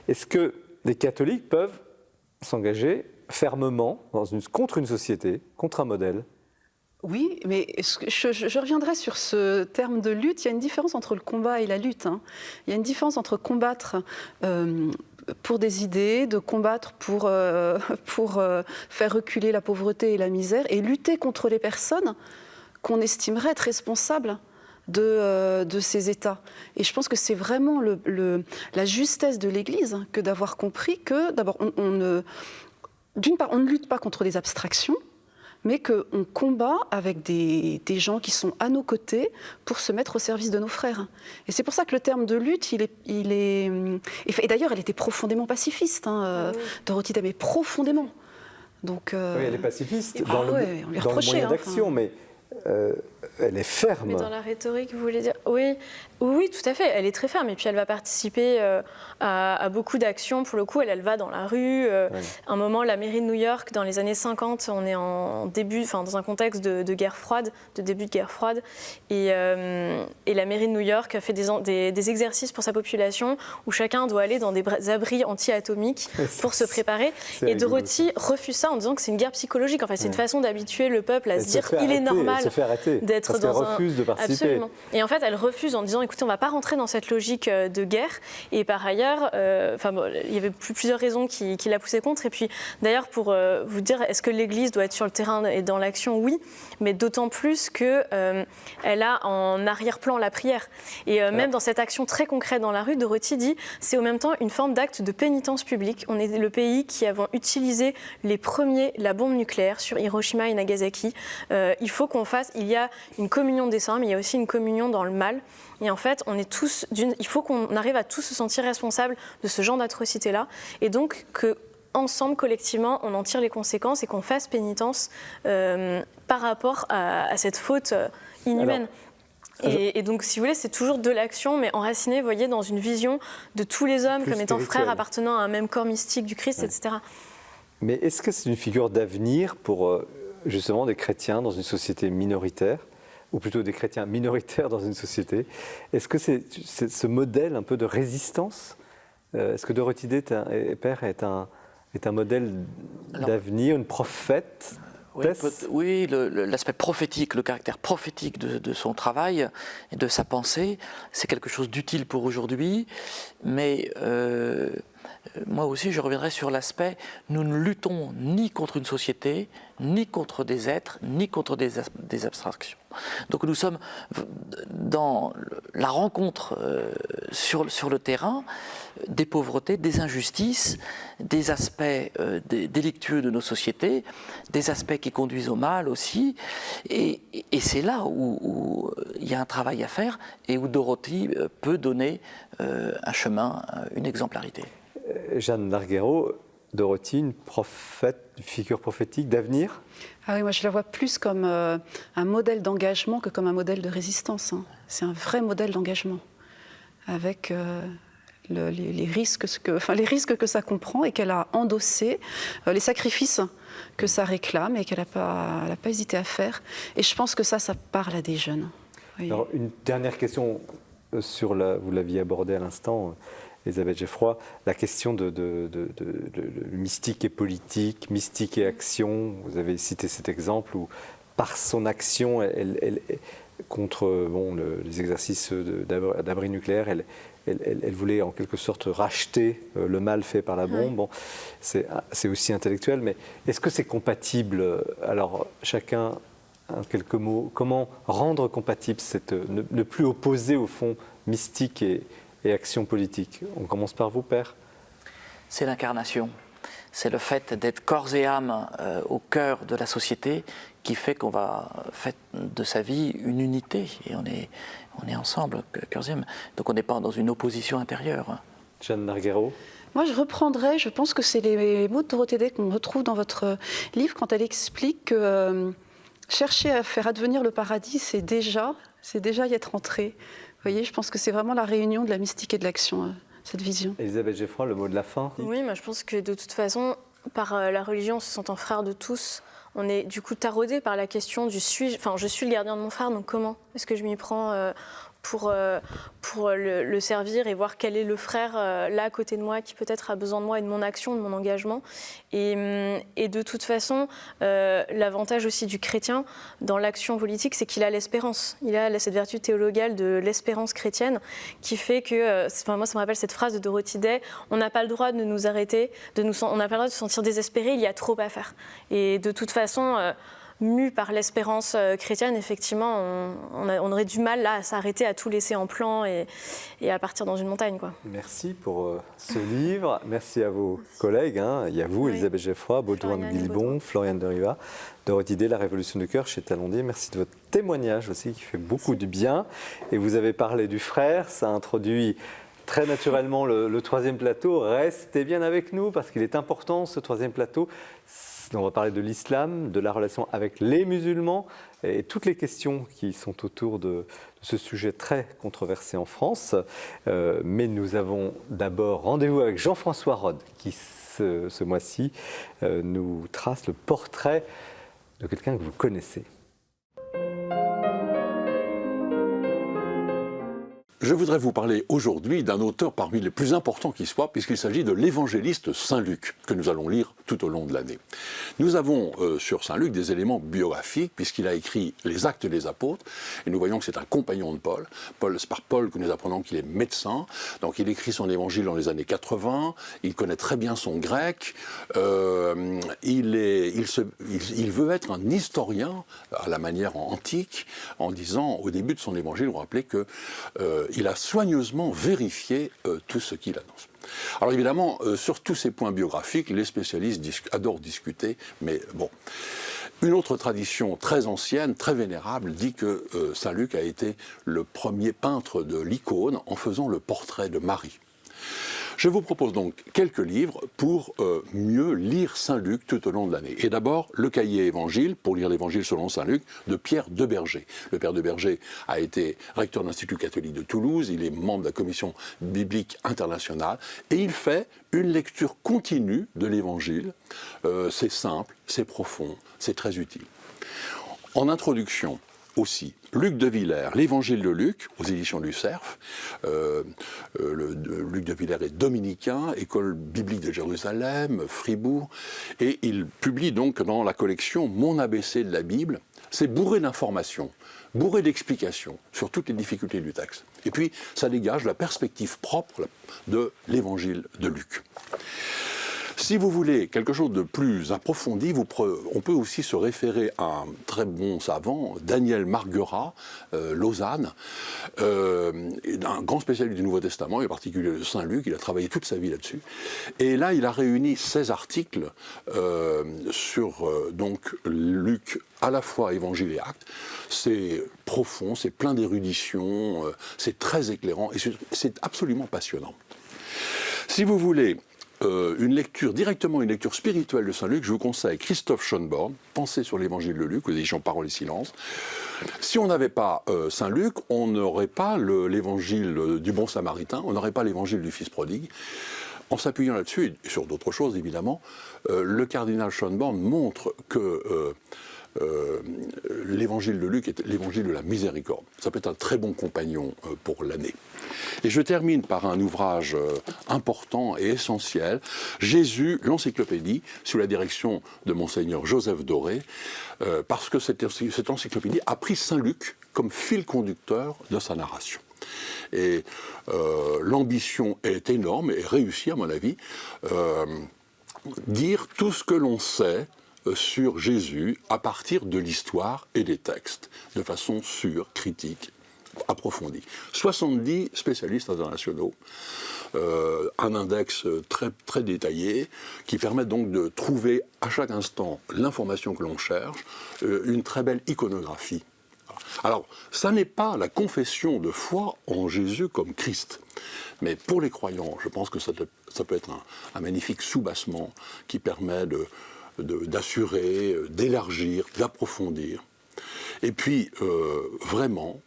Est-ce que les catholiques peuvent s'engager fermement contre une société, contre un modèle ? Oui, mais je reviendrai sur ce terme de lutte. Il y a une différence entre le combat et la lutte. Il y a une différence entre combattre pour des idées, de combattre pour faire reculer la pauvreté et la misère, et lutter contre les personnes qu'on estimerait être responsables de ces États. Et je pense que c'est vraiment la justesse de l'Église que d'avoir compris que, d'abord, d'une part, on ne lutte pas contre des abstractions, mais qu'on combat avec des gens qui sont à nos côtés pour se mettre au service de nos frères. Et c'est pour ça que le terme de lutte, il est... Et d'ailleurs, elle était profondément pacifiste, Dorothy Day, mais profondément. Donc, oui, elle est pacifiste dans le moyen d'action, mais... elle est ferme. Mais dans la rhétorique, vous voulez dire ? Oui, tout à fait. Elle est très ferme. Et puis, elle va participer à beaucoup d'actions. Pour le coup, elle va dans la rue. Un moment, la mairie de New York, dans les années 50, on est dans un contexte de guerre froide, de début de guerre froide. Et la mairie de New York a fait des exercices pour sa population où chacun doit aller dans des abris anti-atomiques pour se préparer. Et Dorothy refuse ça en disant que c'est une guerre psychologique. En fait, c'est une façon d'habituer le peuple à se dire qu'il est normal d'être Parce qu'elle dans refuse de participer. Absolument. Et en fait, elle refuse en disant, écoutez, on ne va pas rentrer dans cette logique de guerre. Et par ailleurs, il y avait plusieurs raisons qui la poussaient contre. Et puis, d'ailleurs, pour vous dire, est-ce que l'Église doit être sur le terrain et dans l'action? Oui, mais d'autant plus qu'elle a en arrière-plan la prière. Et même dans cette action très concrète dans la rue, Dorothy dit, c'est en même temps une forme d'acte de pénitence publique. On est le pays qui avons utilisé les premiers la bombe nucléaire sur Hiroshima et Nagasaki. Il faut qu'on fasse, il y a une communion des saints, mais il y a aussi une communion dans le mal. Et en fait, on est tous il faut qu'on arrive à tous se sentir responsables de ce genre d'atrocité-là. Et donc que ensemble, collectivement, on en tire les conséquences et qu'on fasse pénitence par rapport à cette faute inhumaine. Et donc, si vous voulez, c'est toujours de l'action, mais enraciné, vous voyez, dans une vision de tous les hommes comme étant frères appartenant à un même corps mystique du Christ, etc. Mais est-ce que c'est une figure d'avenir pour justement des chrétiens dans une société minoritaire, ou plutôt des chrétiens minoritaires dans une société? Est-ce que c'est ce modèle un peu de résistance? Est-ce que Dorothy Day, Père, est un modèle d'avenir, une prophète? Oui, l'aspect prophétique, le caractère prophétique de son travail et de sa pensée, c'est quelque chose d'utile pour aujourd'hui, mais moi aussi je reviendrai sur l'aspect, nous ne luttons ni contre une société, ni contre des êtres, ni contre des abstractions. Donc nous sommes dans la rencontre sur le terrain des pauvretés, des injustices, des aspects délictueux de nos sociétés, des aspects qui conduisent au mal aussi. Et c'est là où il y a un travail à faire et où Dorothy peut donner un chemin, une exemplarité. Jeanne Larguero, Dorothy, une figure prophétique d'avenir? Ah oui, moi je la vois plus comme un modèle d'engagement que comme un modèle de résistance. C'est un vrai modèle d'engagement, avec les risques que ça comprend et qu'elle a endossé, les sacrifices que ça réclame et qu'elle n'a pas hésité à faire. Et je pense que ça parle à des jeunes. Oui. Alors, une dernière question sur vous l'aviez abordé à l'instant, Elisabeth Geffroy, la question de mystique et politique, mystique et action. Vous avez cité cet exemple où, par son action, elle contre les exercices d'abri nucléaire, elle voulait en quelque sorte racheter le mal fait par la bombe. Bon, c'est aussi intellectuel, mais est-ce que c'est compatible? Alors, chacun, en quelques mots, comment rendre compatible ne plus opposer au fond mystique et action politique? On commence par vous, Père. C'est l'incarnation. C'est le fait d'être corps et âme au cœur de la société qui fait qu'on va faire de sa vie une unité. Et on est ensemble, cœur et âme. Donc on n'est pas dans une opposition intérieure. Jeanne Larguero. Moi, je pense que c'est les mots de Dorothée Day qu'on retrouve dans votre livre quand elle explique que chercher à faire advenir le paradis, c'est déjà y être entré. Vous voyez, je pense que c'est vraiment la réunion de la mystique et de l'action, cette vision. Elisabeth Geffroy, le mot de la fin. Oui, je pense que de toute façon, par la religion, en se sentant frère de tous, on est du coup taraudé par la question du je suis le gardien de mon frère, donc comment est-ce que je m'y prends pour le servir et voir quel est le frère là à côté de moi qui peut-être a besoin de moi et de mon action, de mon engagement. Et de toute façon, l'avantage aussi du chrétien dans l'action politique, c'est qu'il a l'espérance. Il a cette vertu théologale de l'espérance chrétienne qui fait que, moi ça me rappelle cette phrase de Dorothy Day, on n'a pas le droit de nous arrêter, on n'a pas le droit de se sentir désespéré, il y a trop à faire. Et de toute façon, mu par l'espérance chrétienne, effectivement, on aurait du mal là à s'arrêter, à tout laisser en plan et à partir dans une montagne, quoi. Merci pour ce livre. Merci à vos collègues. Il y a vous, Elisabeth Geffroy, Baudouin de Guilbon, Floriane de Riva, Dorothy Day, La Révolution du cœur chez Talandier. Merci de votre témoignage aussi qui fait beaucoup de bien. Et vous avez parlé du frère, ça introduit très naturellement le troisième plateau. Restez bien avec nous parce qu'il est important ce troisième plateau. On va parler de l'islam, de la relation avec les musulmans et toutes les questions qui sont autour de ce sujet très controversé en France. Mais nous avons d'abord rendez-vous avec Jean-François Rode qui, ce mois-ci, nous trace le portrait de quelqu'un que vous connaissez. je voudrais vous parler aujourd'hui d'un auteur parmi les plus importants qui soit, puisqu'il s'agit de l'évangéliste Saint Luc, que nous allons lire tout au long de l'année. Nous avons sur Saint Luc des éléments biographiques, puisqu'il a écrit les Actes des Apôtres, et nous voyons que c'est un compagnon de Paul. C'est par Paul que nous apprenons qu'il est médecin, donc il écrit son évangile dans les années 80, il connaît très bien son grec, il veut être un historien à la manière antique, en disant au début de son évangile, vous rappelez qu'il a soigneusement vérifié tout ce qu'il annonce. Alors évidemment, sur tous ces points biographiques, les spécialistes adorent discuter, mais bon. Une autre tradition très ancienne, très vénérable, dit que Saint Luc a été le premier peintre de l'icône en faisant le portrait de Marie. Je vous propose donc quelques livres pour mieux lire Saint Luc tout au long de l'année. Et d'abord, le cahier Évangile, pour lire l'Évangile selon Saint Luc, de Pierre Deberger. Le père Deberger a été recteur de l'Institut catholique de Toulouse, il est membre de la Commission biblique internationale, et il fait une lecture continue de l'Évangile. C'est simple, c'est profond, c'est très utile. En introduction, aussi, Luc de Villers, l'Évangile de Luc, aux éditions du Cerf. Luc de Villers est dominicain, école biblique de Jérusalem, Fribourg, et il publie donc dans la collection Mon ABC de la Bible. C'est bourré d'informations, bourré d'explications sur toutes les difficultés du texte. Et puis, ça dégage la perspective propre de l'Évangile de Luc. Si vous voulez quelque chose de plus approfondi, on peut aussi se référer à un très bon savant, Daniel Marguerat, Lausanne, un grand spécialiste du Nouveau Testament, et en particulier de Saint Luc. Il a travaillé toute sa vie là-dessus. Et là, il a réuni 16 articles sur donc Luc, à la fois Évangile et Actes. C'est profond, c'est plein d'érudition, c'est très éclairant et c'est absolument passionnant. Si vous voulez directement une lecture spirituelle de Saint Luc, je vous conseille Christophe Schönborn, Pensée sur l'Évangile de Luc, aux éditions Parole et Silence. Si on n'avait pas Saint Luc, on n'aurait pas l'Évangile du Bon Samaritain, on n'aurait pas l'Évangile du Fils prodigue. En s'appuyant là-dessus, et sur d'autres choses évidemment, le cardinal Schönborn montre que l'évangile de Luc est l'évangile de la miséricorde. Ça peut être un très bon compagnon pour l'année. Et je termine par un ouvrage important et essentiel, Jésus, l'encyclopédie, sous la direction de Monseigneur Joseph Doré, parce que cette encyclopédie a pris Saint Luc comme fil conducteur de sa narration. Et l'ambition est énorme et réussie à mon avis, dire tout ce que l'on sait sur Jésus à partir de l'histoire et des textes, de façon sûre, critique, approfondie. 70 spécialistes internationaux, un index très, très détaillé, qui permet donc de trouver à chaque instant l'information que l'on cherche, une très belle iconographie. Alors, ça n'est pas la confession de foi en Jésus comme Christ, mais pour les croyants, je pense que ça peut être un magnifique soubassement qui permet d'assurer, d'élargir, d'approfondir. Et puis, vraiment,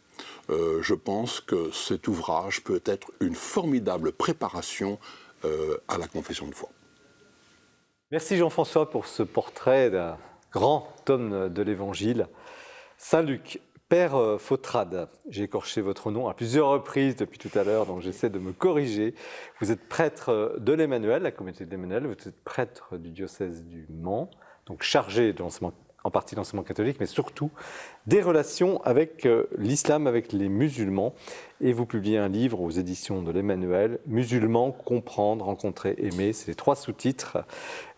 je pense que cet ouvrage peut être une formidable préparation à la confession de foi. Merci Jean-François pour ce portrait d'un grand homme de l'Évangile. Saint Luc, Père Fautrade, j'ai écorché votre nom à plusieurs reprises depuis tout à l'heure, donc j'essaie de me corriger. Vous êtes prêtre de l'Emmanuel, la communauté de l'Emmanuel, vous êtes prêtre du diocèse du Mans, donc chargé de l'enseignement, en partie de l'enseignement catholique, mais surtout des relations avec l'islam, avec les musulmans. Et vous publiez un livre aux éditions de l'Emmanuel, Musulmans, comprendre, rencontrer, aimer. C'est les 3 sous-titres.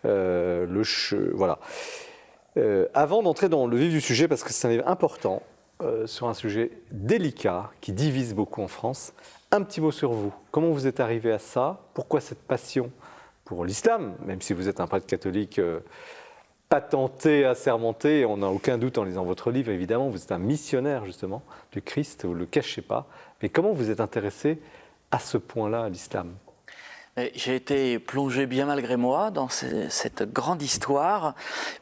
Voilà. Avant d'entrer dans le vif du sujet, parce que c'est un livre important, sur un sujet délicat qui divise beaucoup en France, un petit mot sur vous. Comment vous êtes arrivé à ça? Pourquoi cette passion pour l'islam, même si vous êtes un prêtre catholique patenté, assermenté, on n'a aucun doute en lisant votre livre, évidemment, vous êtes un missionnaire justement du Christ, vous ne le cachez pas. Mais comment vous êtes intéressé à ce point-là à l'islam? J'ai été plongé bien malgré moi dans cette grande histoire,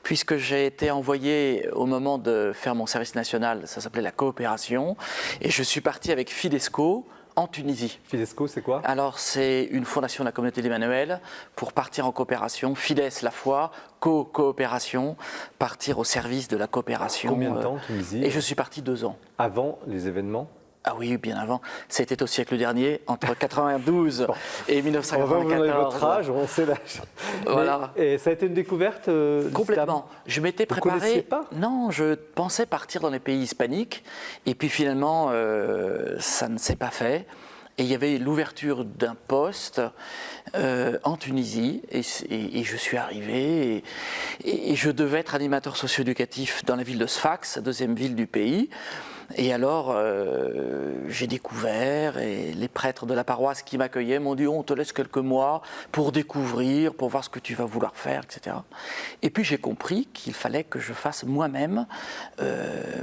puisque j'ai été envoyé au moment de faire mon service national, ça s'appelait la coopération, et je suis parti avec Fidesco en Tunisie. Fidesco, c'est quoi? Alors, c'est une fondation de la communauté d'Emmanuel pour partir en coopération. Fides, la foi, coopération, partir au service de la coopération. Combien de temps en Tunisie? Et je suis parti 2 ans. Avant les événements? Ah oui, bien avant. C'était au siècle dernier, entre 92 et On va vous donner 1994. votre âge, on sait l'âge. Voilà. Et ça a été une découverte l'islam? Complètement. Je m'étais Vous connaissiez préparé. pas? Non, je pensais partir dans les pays hispaniques. Et puis finalement, ça ne s'est pas fait. Et il y avait l'ouverture d'un poste en Tunisie. Et je suis arrivé. Et je devais être animateur socio-éducatif dans la ville de Sfax, deuxième ville du pays. Et alors, j'ai découvert, et les prêtres de la paroisse qui m'accueillaient m'ont dit « on te laisse quelques mois pour découvrir, pour voir ce que tu vas vouloir faire, etc. » Et puis j'ai compris qu'il fallait que je fasse moi-même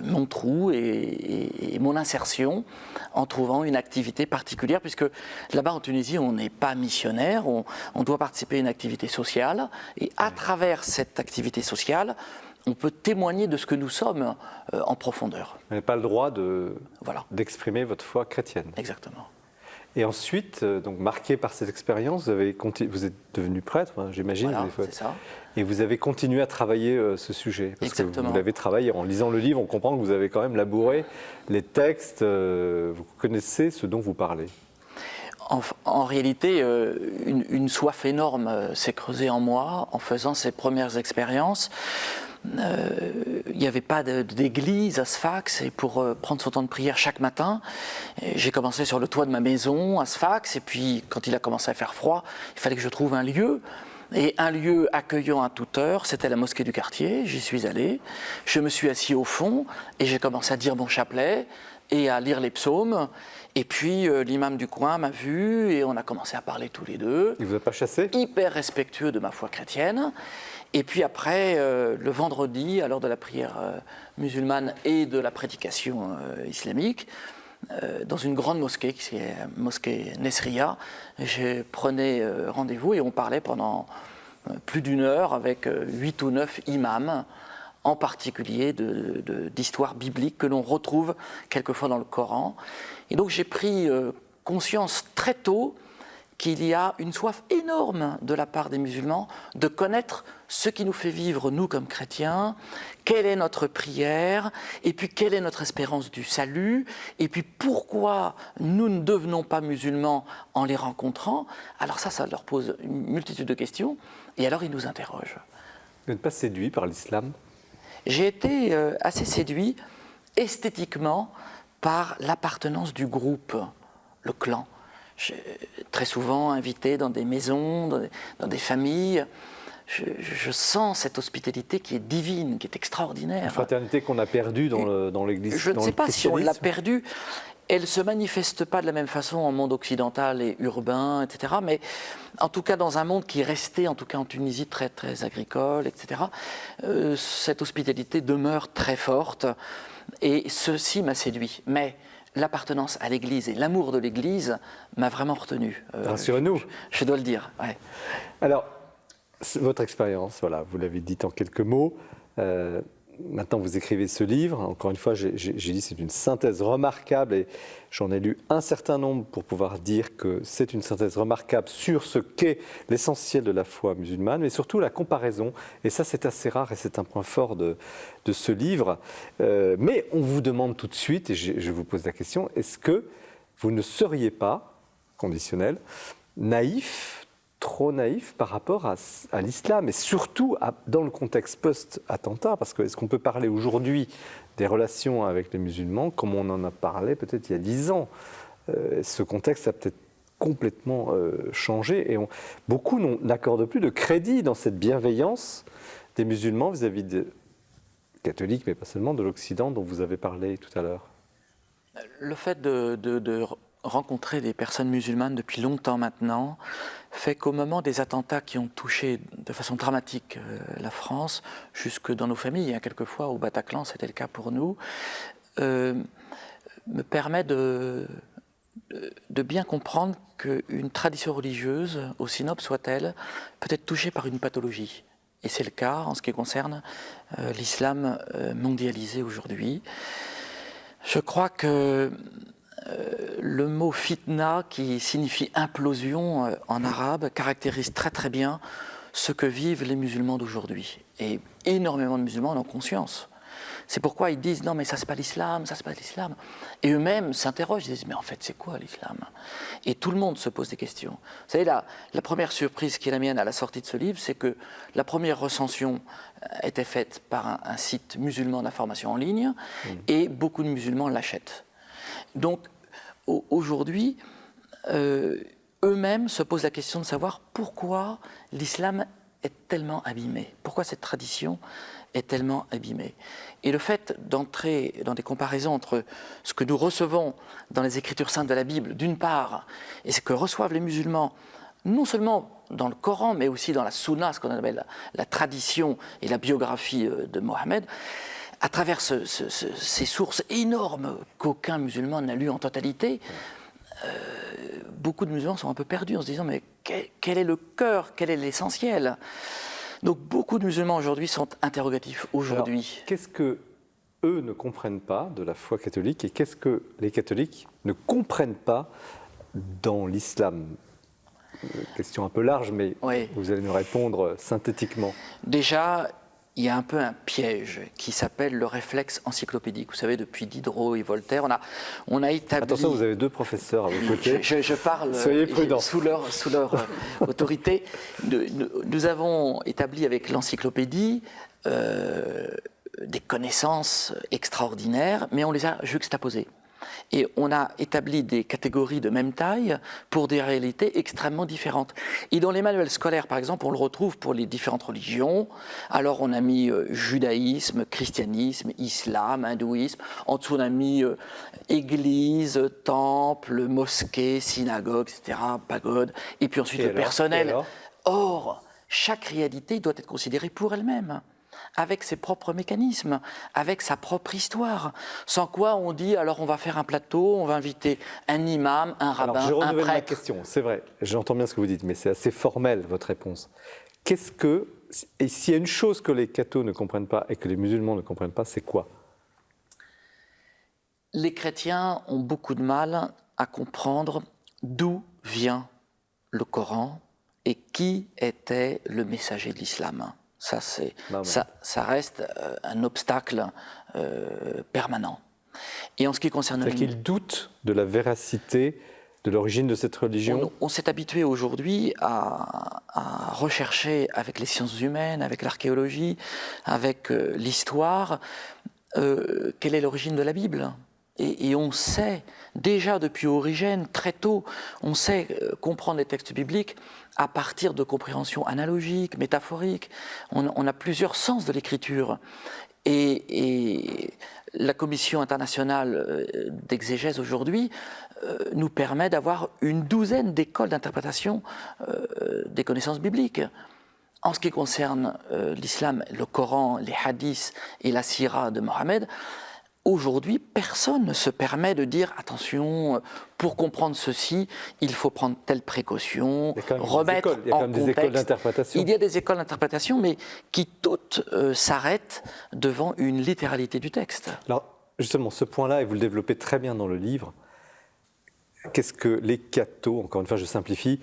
mon trou et mon insertion en trouvant une activité particulière, puisque là-bas en Tunisie, on n'est pas missionnaire, on doit participer à une activité sociale, et à travers cette activité sociale, on peut témoigner de ce que nous sommes en profondeur. Vous n'avez pas le droit Voilà. d'exprimer votre foi chrétienne. Exactement. Et ensuite, donc marqué par cette expérience, vous êtes devenu prêtre, hein, j'imagine. Voilà, des fois. c'est ça. Et vous avez continué à travailler ce sujet. Parce Exactement. que vous l'avez travaillé en lisant le livre, on comprend que vous avez quand même labouré les textes, vous connaissez ce dont vous parlez. En réalité, une soif énorme s'est creusée en moi en faisant ces premières expériences. Il n'y avait pas d'église à Sfax, et pour prendre son temps de prière chaque matin, j'ai commencé sur le toit de ma maison à Sfax, et puis quand il a commencé à faire froid, il fallait que je trouve un lieu. Et un lieu accueillant à toute heure, c'était la mosquée du quartier. J'y suis allé, je me suis assis au fond et j'ai commencé à dire mon chapelet et à lire les psaumes. Et puis l'imam du coin m'a vu et on a commencé à parler tous les deux. Il ne vous a pas chassé? Hyper respectueux de ma foi chrétienne. Et puis après, le vendredi, à l'heure de la prière musulmane et de la prédication islamique, dans une grande mosquée, qui est la mosquée Nesria, je prenais rendez-vous et on parlait pendant plus d'une heure avec 8 ou 9 imams, en particulier d'histoires bibliques que l'on retrouve quelquefois dans le Coran. Et donc j'ai pris conscience très tôt qu'il y a une soif énorme de la part des musulmans de connaître ce qui nous fait vivre, nous, comme chrétiens, quelle est notre prière, et puis quelle est notre espérance du salut, et puis pourquoi nous ne devenons pas musulmans en les rencontrant. Alors ça leur pose une multitude de questions, et alors ils nous interrogent. Vous n'êtes pas séduit par l'islam? J'ai été assez séduit esthétiquement par l'appartenance du groupe, le clan. Très souvent invité dans des maisons, dans des familles. Je sens cette hospitalité qui est divine, qui est extraordinaire. Une fraternité qu'on a perdue dans l'Église. Je ne sais pas si on l'a perdue. Elle ne se manifeste pas de la même façon en monde occidental et urbain, etc. Mais en tout cas, dans un monde qui est resté, en tout cas en Tunisie, très, très agricole, etc., cette hospitalité demeure très forte. Et ceci m'a séduit. Mais l'appartenance à l'Église et l'amour de l'Église m'a vraiment retenu. Rassurez-nous. Je dois le dire. Ouais. Alors, votre expérience, voilà, vous l'avez dit en quelques mots. Maintenant, vous écrivez ce livre. Encore une fois, j'ai dit c'est une synthèse remarquable et j'en ai lu un certain nombre pour pouvoir dire que c'est une synthèse remarquable sur ce qu'est l'essentiel de la foi musulmane, mais surtout la comparaison. Et ça, c'est assez rare et c'est un point fort de ce livre. Mais on vous demande tout de suite, et je vous pose la question, est-ce que vous ne seriez pas, conditionnel, naïf, trop naïf par rapport à l'islam et surtout dans le contexte post-attentat, parce que est-ce qu'on peut parler aujourd'hui des relations avec les musulmans comme on en a parlé peut-être il y a 10 ans? Ce contexte a peut-être complètement changé et beaucoup n'accordent plus de crédit dans cette bienveillance des musulmans vis-à-vis des catholiques, mais pas seulement, de l'Occident dont vous avez parlé tout à l'heure. Le fait de rencontrer des personnes musulmanes depuis longtemps maintenant fait qu'au moment des attentats qui ont touché de façon dramatique la France, jusque dans nos familles, hein, quelquefois au Bataclan, c'était le cas pour nous, me permet de bien comprendre qu'une tradition religieuse, aussi noble soit-elle, peut être touchée par une pathologie. Et c'est le cas en ce qui concerne l'islam mondialisé aujourd'hui. Je crois que le mot fitna, qui signifie implosion en arabe, caractérise très très bien ce que vivent les musulmans d'aujourd'hui. Et énormément de musulmans en ont conscience. C'est pourquoi ils disent non mais ça c'est pas l'islam, ça c'est pas l'islam. Et eux-mêmes s'interrogent, ils disent mais en fait c'est quoi l'islam? Et tout le monde se pose des questions. Vous savez, la première surprise qui est la mienne à la sortie de ce livre, c'est que la première recension était faite par un site musulman d'information en ligne et beaucoup de musulmans l'achètent. Donc aujourd'hui, eux-mêmes se posent la question de savoir pourquoi l'islam est tellement abîmé, pourquoi cette tradition est tellement abîmée. Et le fait d'entrer dans des comparaisons entre ce que nous recevons dans les Écritures saintes de la Bible, d'une part, et ce que reçoivent les musulmans, non seulement dans le Coran, mais aussi dans la Sunna, ce qu'on appelle la tradition et la biographie de Mohammed, à travers ces sources énormes qu'aucun musulman n'a lues en totalité, beaucoup de musulmans sont un peu perdus en se disant mais quel est le cœur, quel est l'essentiel? Donc beaucoup de musulmans aujourd'hui sont interrogatifs aujourd'hui. Alors, qu'est-ce que eux ne comprennent pas de la foi catholique et qu'est-ce que les catholiques ne comprennent pas dans l'islam? Question un peu large, mais oui. Vous allez nous répondre synthétiquement. Déjà, il y a un peu un piège qui s'appelle le réflexe encyclopédique. Vous savez, depuis Diderot et Voltaire, on a établi... Attention, vous avez deux professeurs à vos côtés. Je parle Soyez prudents. Sous leur autorité. Nous avons établi avec l'encyclopédie des connaissances extraordinaires, mais on les a juxtaposées. Et on a établi des catégories de même taille pour des réalités extrêmement différentes. Et dans les manuels scolaires, par exemple, on le retrouve pour les différentes religions. Alors on a mis judaïsme, christianisme, islam, hindouisme. En dessous on a mis église, temple, mosquée, synagogue, etc., pagode. Et puis ensuite le personnel. Or, chaque réalité doit être considérée pour elle-même, avec ses propres mécanismes, avec sa propre histoire. Sans quoi on dit, alors on va faire un plateau, on va inviter un imam, un rabbin, alors, je un renouvelle ma prêtre. question, c'est vrai, j'entends bien ce que vous dites, mais c'est assez formel votre réponse. Qu'est-ce que, et s'il y a une chose que les cathos ne comprennent pas et que les musulmans ne comprennent pas, c'est quoi? Les chrétiens ont beaucoup de mal à comprendre d'où vient le Coran et qui était le messager de l'islam. Ça reste un obstacle permanent. Et en ce qui concerne c'est-à-dire qu'ils doutent de la véracité, de l'origine de cette religion. On s'est habitué aujourd'hui à rechercher avec les sciences humaines, avec l'archéologie, avec l'histoire, quelle est l'origine de la Bible. Et on sait, déjà depuis Origène, très tôt, on sait comprendre les textes bibliques à partir de compréhensions analogiques, métaphoriques. On a plusieurs sens de l'écriture. Et la Commission internationale d'exégèse aujourd'hui nous permet d'avoir une douzaine d'écoles d'interprétation des connaissances bibliques. En ce qui concerne l'islam, le Coran, les hadiths et la sira de Mohammed, aujourd'hui, personne ne se permet de dire « attention, pour comprendre ceci, il faut prendre telle précaution, remettre en contexte ». Il y a des écoles d'interprétation. Il y a des écoles d'interprétation, mais qui toutes s'arrêtent devant une littéralité du texte. Alors, justement, ce point-là, et vous le développez très bien dans le livre, qu'est-ce que les cathos, encore une fois, je simplifie,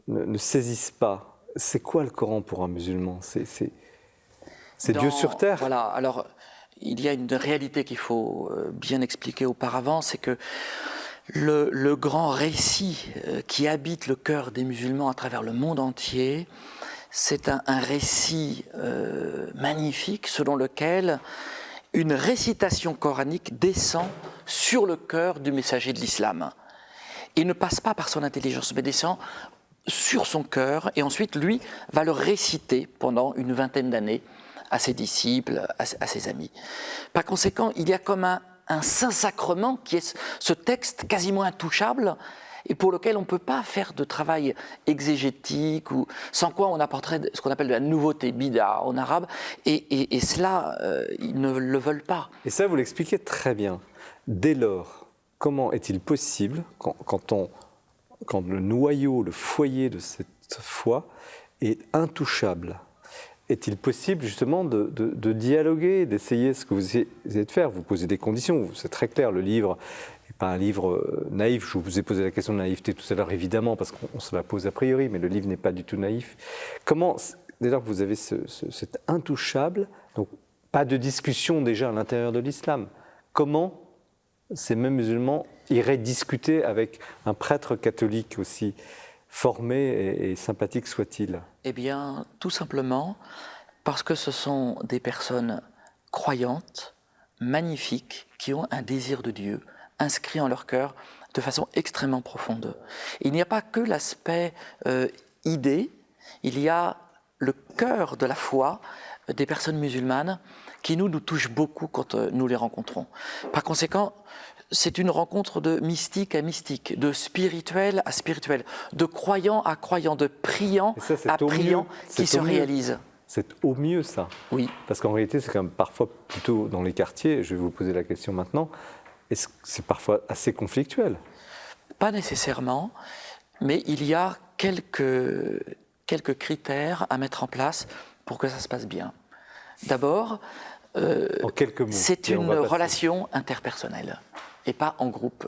ne saisissent pas? C'est quoi le Coran pour un musulman? C'est Dieu sur terre? Voilà, alors... Il y a une réalité qu'il faut bien expliquer auparavant, c'est que le grand récit qui habite le cœur des musulmans à travers le monde entier, c'est un récit magnifique selon lequel une récitation coranique descend sur le cœur du messager de l'islam. Il ne passe pas par son intelligence, mais descend sur son cœur et ensuite lui va le réciter pendant une vingtaine d'années à ses disciples, à ses amis. Par conséquent, il y a comme un saint-sacrement qui est ce texte quasiment intouchable et pour lequel on ne peut pas faire de travail exégétique, ou sans quoi on apporterait ce qu'on appelle de la nouveauté, bida en arabe, et cela, ils ne le veulent pas. Et ça, vous l'expliquez très bien. Dès lors, comment est-il possible, quand le noyau, le foyer de cette foi est intouchable, est-il possible justement de dialoguer, d'essayer ce que vous essayez de faire? Vous posez des conditions, c'est très clair, le livre n'est pas un livre naïf. Je vous ai posé la question de naïveté tout à l'heure, évidemment, parce qu'on se la pose a priori, mais le livre n'est pas du tout naïf. Comment, dès lors que vous avez cet intouchable, donc pas de discussion déjà à l'intérieur de l'islam. Comment ces mêmes musulmans iraient discuter avec un prêtre catholique aussi formé et sympathique soit-il? Eh bien, tout simplement parce que ce sont des personnes croyantes, magnifiques, qui ont un désir de Dieu inscrit en leur cœur de façon extrêmement profonde. Il n'y a pas que l'aspect idée, il y a le cœur de la foi des personnes musulmanes qui nous touche beaucoup quand nous les rencontrons. Par conséquent, c'est une rencontre de mystique à mystique, de spirituel à spirituel, de croyant à croyant, de priant à priant qui se réalise. C'est au mieux ça. Oui. Parce qu'en réalité, c'est quand même parfois plutôt dans les quartiers, je vais vous poser la question maintenant, est-ce que c'est parfois assez conflictuel? Pas nécessairement, mais il y a quelques critères à mettre en place pour que ça se passe bien. D'abord, en quelques mots, c'est une relation interpersonnelle et pas en groupe.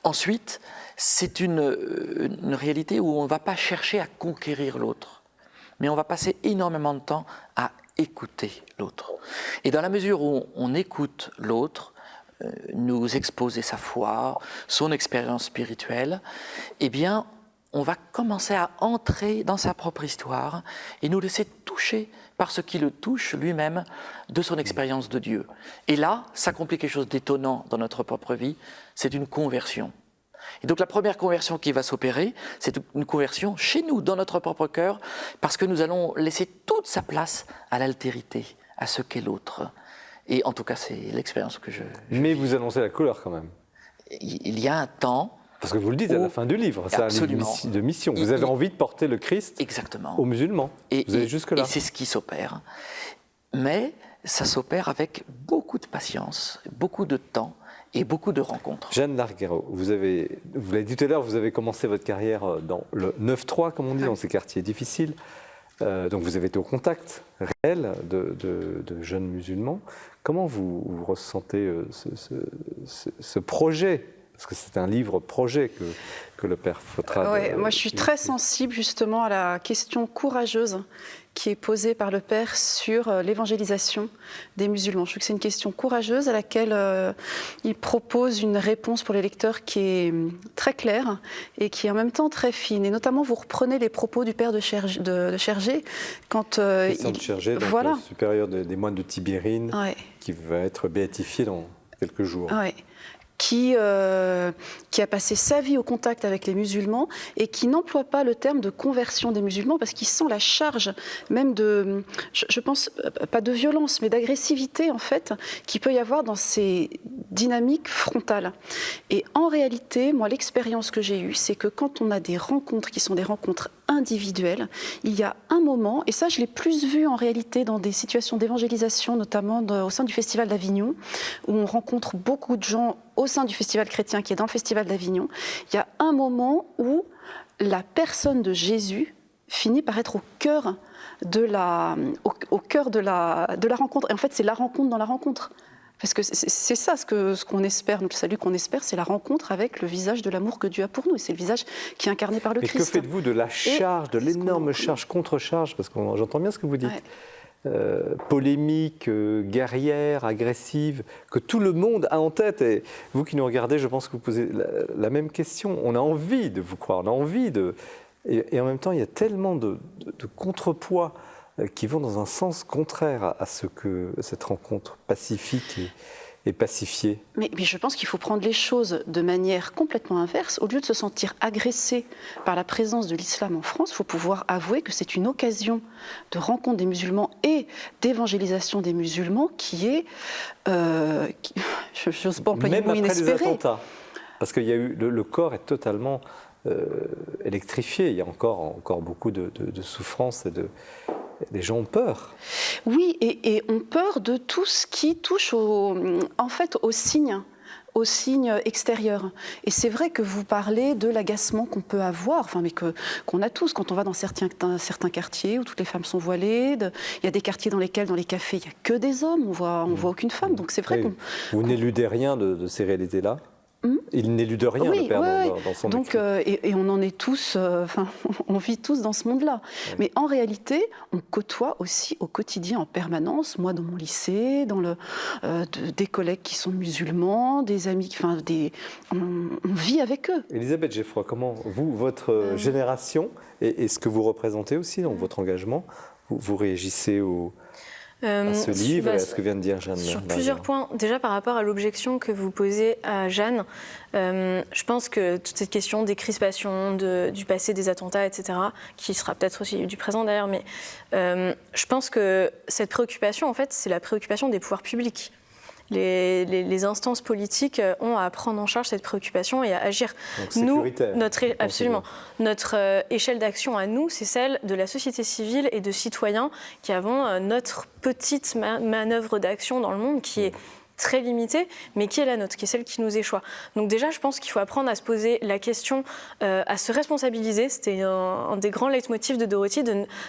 Ensuite, c'est une réalité où on ne va pas chercher à conquérir l'autre, mais on va passer énormément de temps à écouter l'autre. Et dans la mesure où on écoute l'autre, nous exposer sa foi, son expérience spirituelle, eh bien, on va commencer à entrer dans sa propre histoire et nous laisser toucher par ce qui le touche lui-même de son expérience de Dieu. Et là, s'accomplit quelque chose d'étonnant dans notre propre vie, c'est une conversion. Et donc la première conversion qui va s'opérer, c'est une conversion chez nous, dans notre propre cœur, parce que nous allons laisser toute sa place à l'altérité, à ce qu'est l'autre. Et en tout cas, c'est l'expérience que je Mais vous annoncez la couleur quand même. Il y a un temps... Parce que vous le dites à la fin du livre, c'est un livre de mission. Vous avez envie de porter le Christ aux musulmans. Vous allez jusque-là. Et c'est ce qui s'opère. Mais ça s'opère avec beaucoup de patience, beaucoup de temps et beaucoup de rencontres. Jeanne Larguero, vous l'avez dit tout à l'heure, vous avez commencé votre carrière dans le 9-3, comme on dit, dans ces quartiers difficiles. Donc vous avez été au contact réel de jeunes musulmans. Comment vous ressentez ce projet? Parce que c'est un livre-projet que le Père Fautrade... Ouais, moi, je suis très sensible justement à la question courageuse qui est posée par le Père sur l'évangélisation des musulmans. Je trouve que c'est une question courageuse à laquelle il propose une réponse pour les lecteurs qui est très claire et qui est en même temps très fine. Et notamment, vous reprenez les propos du Père de Chergé quand Christian de Chergé, donc voilà. le supérieur des moines de Tibérine, ouais. qui va être béatifié dans quelques jours. Ouais. Qui a passé sa vie au contact avec les musulmans et qui n'emploie pas le terme de conversion des musulmans parce qu'il sent la charge même de, je pense, pas de violence, mais d'agressivité en fait, qu'il peut y avoir dans ces dynamiques frontales. Et en réalité, moi, l'expérience que j'ai eue, c'est que quand on a des rencontres qui sont des rencontres individuelles, il y a un moment, et ça je l'ai plus vu en réalité dans des situations d'évangélisation, notamment au sein du Festival d'Avignon, où on rencontre beaucoup de gens au sein du Festival chrétien qui est dans le Festival d'Avignon, il y a un moment où la personne de Jésus finit par être au cœur de la rencontre. Et en fait, c'est la rencontre dans la rencontre. Parce que c'est ça ce qu'on espère, notre salut qu'on espère, c'est la rencontre avec le visage de l'amour que Dieu a pour nous. Et c'est le visage qui est incarné par le Christ. Mais que faites-vous de la charge, de l'énorme charge, contre-charge? Parce que j'entends bien ce que vous dites. Ouais. Polémique, guerrière, agressive, que tout le monde a en tête. Et vous qui nous regardez, je pense que vous posez la même question. On a envie de vous croire, on a envie de... Et en même temps, il y a tellement de contrepoids qui vont dans un sens contraire à ce que cette rencontre pacifique et pacifiée. Mais je pense qu'il faut prendre les choses de manière complètement inverse. Au lieu de se sentir agressé par la présence de l'islam en France, il faut pouvoir avouer que c'est une occasion de rencontre des musulmans et d'évangélisation des musulmans qui est, je n'ose pas employer le mot inespéré. Même après les attentats, parce qu'il y a eu, le corps est totalement électrifié. Il y a encore beaucoup de souffrance et les gens ont peur. Oui, et ont peur de tout ce qui touche aux signes extérieurs. Et c'est vrai que vous parlez de l'agacement qu'on peut avoir, mais qu'on a tous quand on va dans certains quartiers où toutes les femmes sont voilées. Il y a des quartiers dans les cafés, il n'y a que des hommes, on voit aucune femme. Donc c'est vrai Vous n'éludez rien de ces réalités-là? Il n'élude rien, Oui, le père, ouais, dans son donc, écrit. et on en est tous, on vit tous dans ce monde-là. Ouais. Mais en réalité, on côtoie aussi au quotidien en permanence, moi dans mon lycée, des collègues qui sont musulmans, des amis, on vit avec eux. Elisabeth Geffroy, comment vous, votre génération, et ce que vous représentez aussi dans votre engagement, vous réagissez à ce livre et à ce que vient de dire Jeanne? Sur plusieurs points. Déjà, par rapport à l'objection que vous posez à Jeanne, je pense que toute cette question des crispations, du passé, des attentats, etc., qui sera peut-être aussi du présent d'ailleurs, mais je pense que cette préoccupation, en fait, c'est la préoccupation des pouvoirs publics. Les instances politiques ont à prendre en charge cette préoccupation et à agir. Donc sécuritaire. Absolument. Notre échelle d'action à nous, c'est celle de la société civile et de citoyens qui avons notre petite manœuvre d'action dans le monde qui est très limitée, mais qui est la nôtre, qui est celle qui nous échoit. Donc déjà, je pense qu'il faut apprendre à se poser la question, à se responsabiliser. C'était un des grands leitmotifs de Dorothy,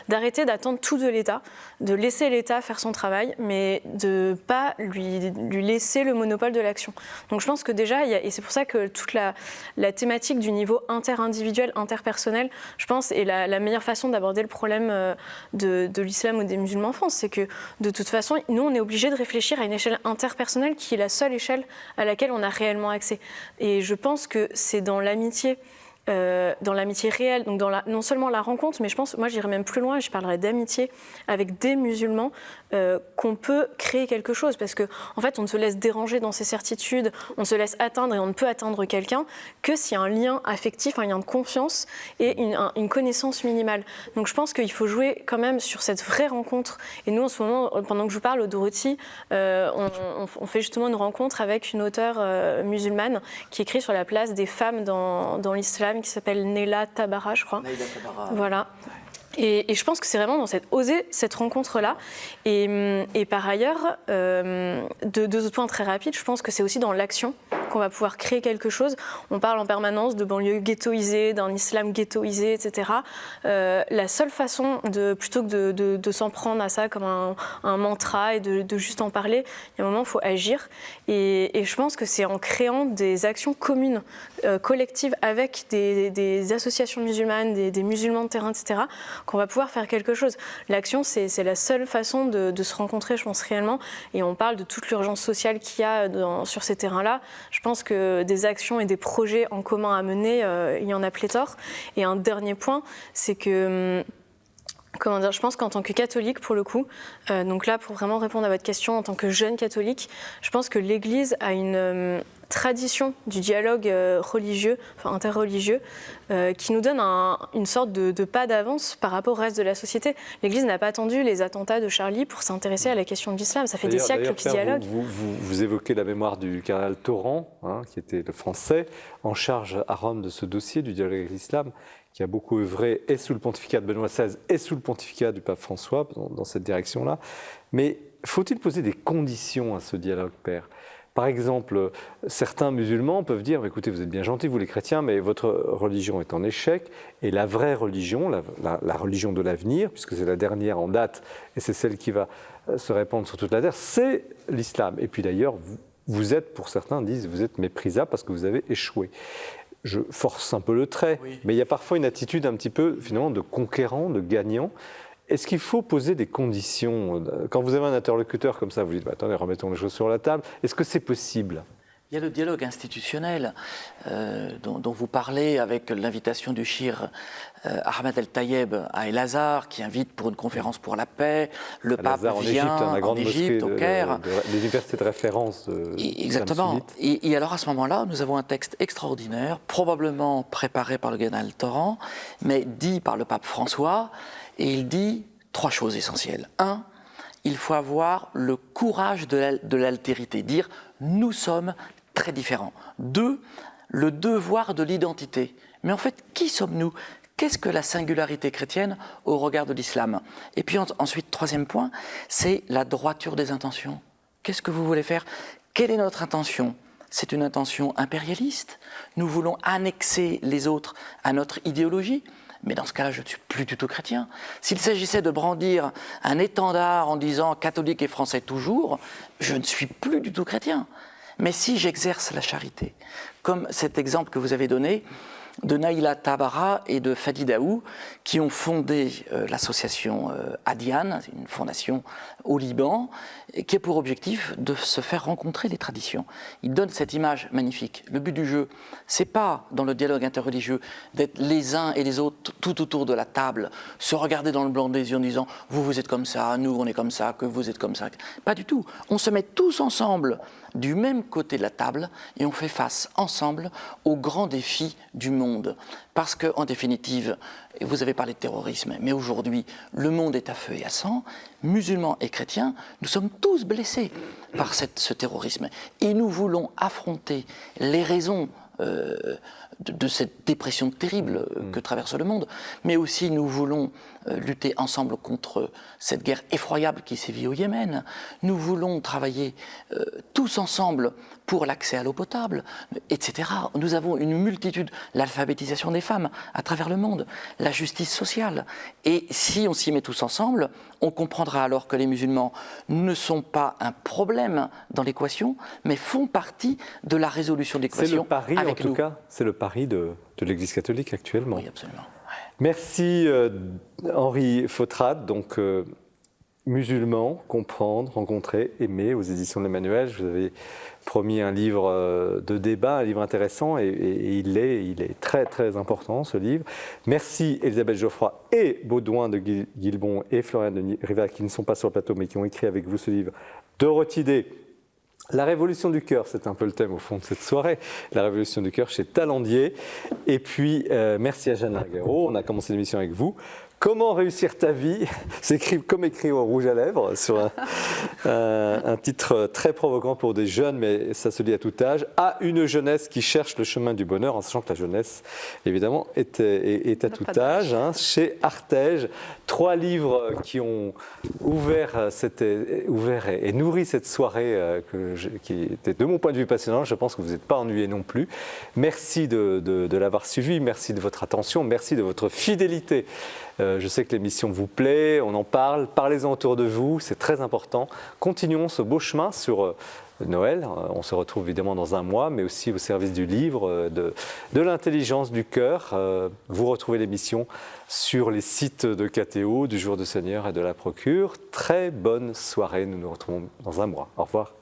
d'arrêter d'attendre tout de l'État, de laisser l'État faire son travail, mais de ne pas lui laisser le monopole de l'action. Donc je pense que déjà, et c'est pour ça que toute la thématique du niveau interindividuel, interpersonnel, je pense, est la meilleure façon d'aborder le problème de l'islam ou des musulmans en France. C'est que de toute façon, nous, on est obligés de réfléchir à une échelle interpersonnelle qui est la seule échelle à laquelle on a réellement accès. Et je pense que c'est dans l'amitié réelle, donc non seulement la rencontre, mais je pense, moi j'irais même plus loin et je parlerais d'amitié avec des musulmans, qu'on peut créer quelque chose, parce qu'en fait on ne se laisse déranger dans ses certitudes, on se laisse atteindre et on ne peut atteindre quelqu'un que s'il y a un lien affectif, un lien de confiance et une connaissance minimale. Donc je pense qu'il faut jouer quand même sur cette vraie rencontre. Et nous en ce moment, pendant que je vous parle au Dorothy, on fait justement une rencontre avec une auteure musulmane qui écrit sur la place des femmes dans l'islam, qui s'appelle Nela Tabara, je crois. Nela Tabara. Voilà. Et je pense que c'est vraiment dans oser cette rencontre-là. Et par ailleurs, deux autres points très rapides, je pense que c'est aussi dans l'action qu'on va pouvoir créer quelque chose. On parle en permanence de banlieues ghettoisées, d'un islam ghettoisé, etc. La seule façon, plutôt que de s'en prendre à ça comme un mantra et de juste en parler, il y a un moment, il faut agir. Et je pense que c'est en créant des actions communes, collectives, avec des associations musulmanes, des musulmans de terrain, etc., qu'on va pouvoir faire quelque chose. L'action, c'est la seule façon de se rencontrer, je pense, réellement. Et on parle de toute l'urgence sociale qu'il y a sur ces terrains-là. Je pense que des actions et des projets en commun à mener, il y en a pléthore. Et un dernier point, c'est que... je pense qu'en tant que catholique, pour le coup, donc là, pour vraiment répondre à votre question, en tant que jeune catholique, je pense que l'Église a une tradition du dialogue religieux, enfin interreligieux, qui nous donne une sorte de pas d'avance par rapport au reste de la société. L'Église n'a pas attendu les attentats de Charlie pour s'intéresser à la question de l'islam. Ça fait des siècles qu'ils dialoguent. Vous évoquez la mémoire du cardinal Torrent, qui était le Français, en charge à Rome de ce dossier du dialogue avec l'islam, qui a beaucoup œuvré et sous le pontificat de Benoît XVI et sous le pontificat du pape François dans cette direction-là. Mais faut-il poser des conditions à ce dialogue, Père ? Par exemple, certains musulmans peuvent dire, écoutez, vous êtes bien gentils, vous les chrétiens, mais votre religion est en échec, et la vraie religion, la religion de l'avenir, puisque c'est la dernière en date, et c'est celle qui va se répandre sur toute la terre, c'est l'islam. Et puis d'ailleurs, vous êtes, pour certains disent, vous êtes méprisable parce que vous avez échoué. Je force un peu le trait, oui. Mais il y a parfois une attitude un petit peu, finalement, de conquérant, de gagnant. Est-ce qu'il faut poser des conditions ? Quand vous avez un interlocuteur comme ça, vous dites, attendez, remettons les choses sur la table. Est-ce que c'est possible ? Il y a le dialogue institutionnel dont vous parlez avec l'invitation du Cheikh Ahmed El-Tayeb à El-Azhar, qui invite pour une conférence pour la paix. Le pape vient en Égypte, au Caire. L'université de référence. Exactement. Et alors à ce moment-là, nous avons un texte extraordinaire, probablement préparé par le cardinal Torrent, mais dit par le pape François, et il dit 3 choses essentielles. 1, il faut avoir le courage de l'altérité, dire nous sommes très différents. 2, le devoir de l'identité. Mais en fait, qui sommes-nous ? Qu'est-ce que la singularité chrétienne au regard de l'islam ? Et puis ensuite, 3e point, c'est la droiture des intentions. Qu'est-ce que vous voulez faire ? Quelle est notre intention ? C'est une intention impérialiste. Nous voulons annexer les autres à notre idéologie. Mais dans ce cas-là, je ne suis plus du tout chrétien. S'il s'agissait de brandir un étendard en disant catholique et français toujours, je ne suis plus du tout chrétien. Mais si j'exerce la charité, comme cet exemple que vous avez donné, de Naïla Tabara et de Fadi Daou, qui ont fondé l'association Adiane, une fondation au Liban, qui a pour objectif de se faire rencontrer les traditions. Ils donnent cette image magnifique. Le but du jeu, c'est pas, dans le dialogue interreligieux, d'être les uns et les autres tout autour de la table, se regarder dans le blanc des yeux en disant « vous, vous êtes comme ça, nous, on est comme ça, que vous êtes comme ça ». Pas du tout. On se met tous ensemble du même côté de la table et on fait face ensemble aux grands défis du monde. Parce qu'en définitive, vous avez parlé de terrorisme, mais aujourd'hui, le monde est à feu et à sang, musulmans et chrétiens, nous sommes tous blessés par ce terrorisme. Et nous voulons affronter les raisons de cette dépression terrible que traverse le monde, mais aussi nous voulons lutter ensemble contre cette guerre effroyable qui sévit au Yémen. Nous voulons travailler tous ensemble pour l'accès à l'eau potable, etc. Nous avons une multitude, l'alphabétisation des femmes à travers le monde, la justice sociale. Et si on s'y met tous ensemble, on comprendra alors que les musulmans ne sont pas un problème dans l'équation, mais font partie de la résolution de l'équation. C'est le pari, en tout cas, c'est le pari de l'Église catholique actuellement. Oui, absolument. Merci Henri Fautrade, donc musulman, comprendre, rencontrer, aimer, aux éditions de l'Emmanuel. Je vous avais promis un livre de débat, un livre intéressant, et il est très très important ce livre. Merci Elisabeth Geoffroy et Baudouin de Guilbon et Florian de Riva qui ne sont pas sur le plateau mais qui ont écrit avec vous ce livre. Dorothy Day. La révolution du cœur, c'est un peu le thème au fond de cette soirée. La révolution du cœur chez Talandier. Et puis, merci à Jeanne Larguero. On a commencé l'émission avec vous. Comment réussir ta vie? C'est écrit comme écrit au rouge à lèvres, sur un titre très provoquant pour des jeunes, mais ça se lit à tout âge. À une jeunesse qui cherche le chemin du bonheur, en sachant que la jeunesse, évidemment, est à tout âge. Hein, chez Artege, 3 livres qui ont ouvert et nourri cette soirée qui était, de mon point de vue, passionnante. Je pense que vous n'êtes pas ennuyés non plus. Merci de l'avoir suivi, merci de votre attention, merci de votre fidélité. Je sais que l'émission vous plaît, on en parle, parlez-en autour de vous, c'est très important. Continuons ce beau chemin sur Noël, on se retrouve évidemment dans un mois, mais aussi au service du livre, de l'intelligence du cœur. Vous retrouvez l'émission sur les sites de KTO, du Jour du Seigneur et de la Procure. Très bonne soirée, nous nous retrouvons dans un mois. Au revoir.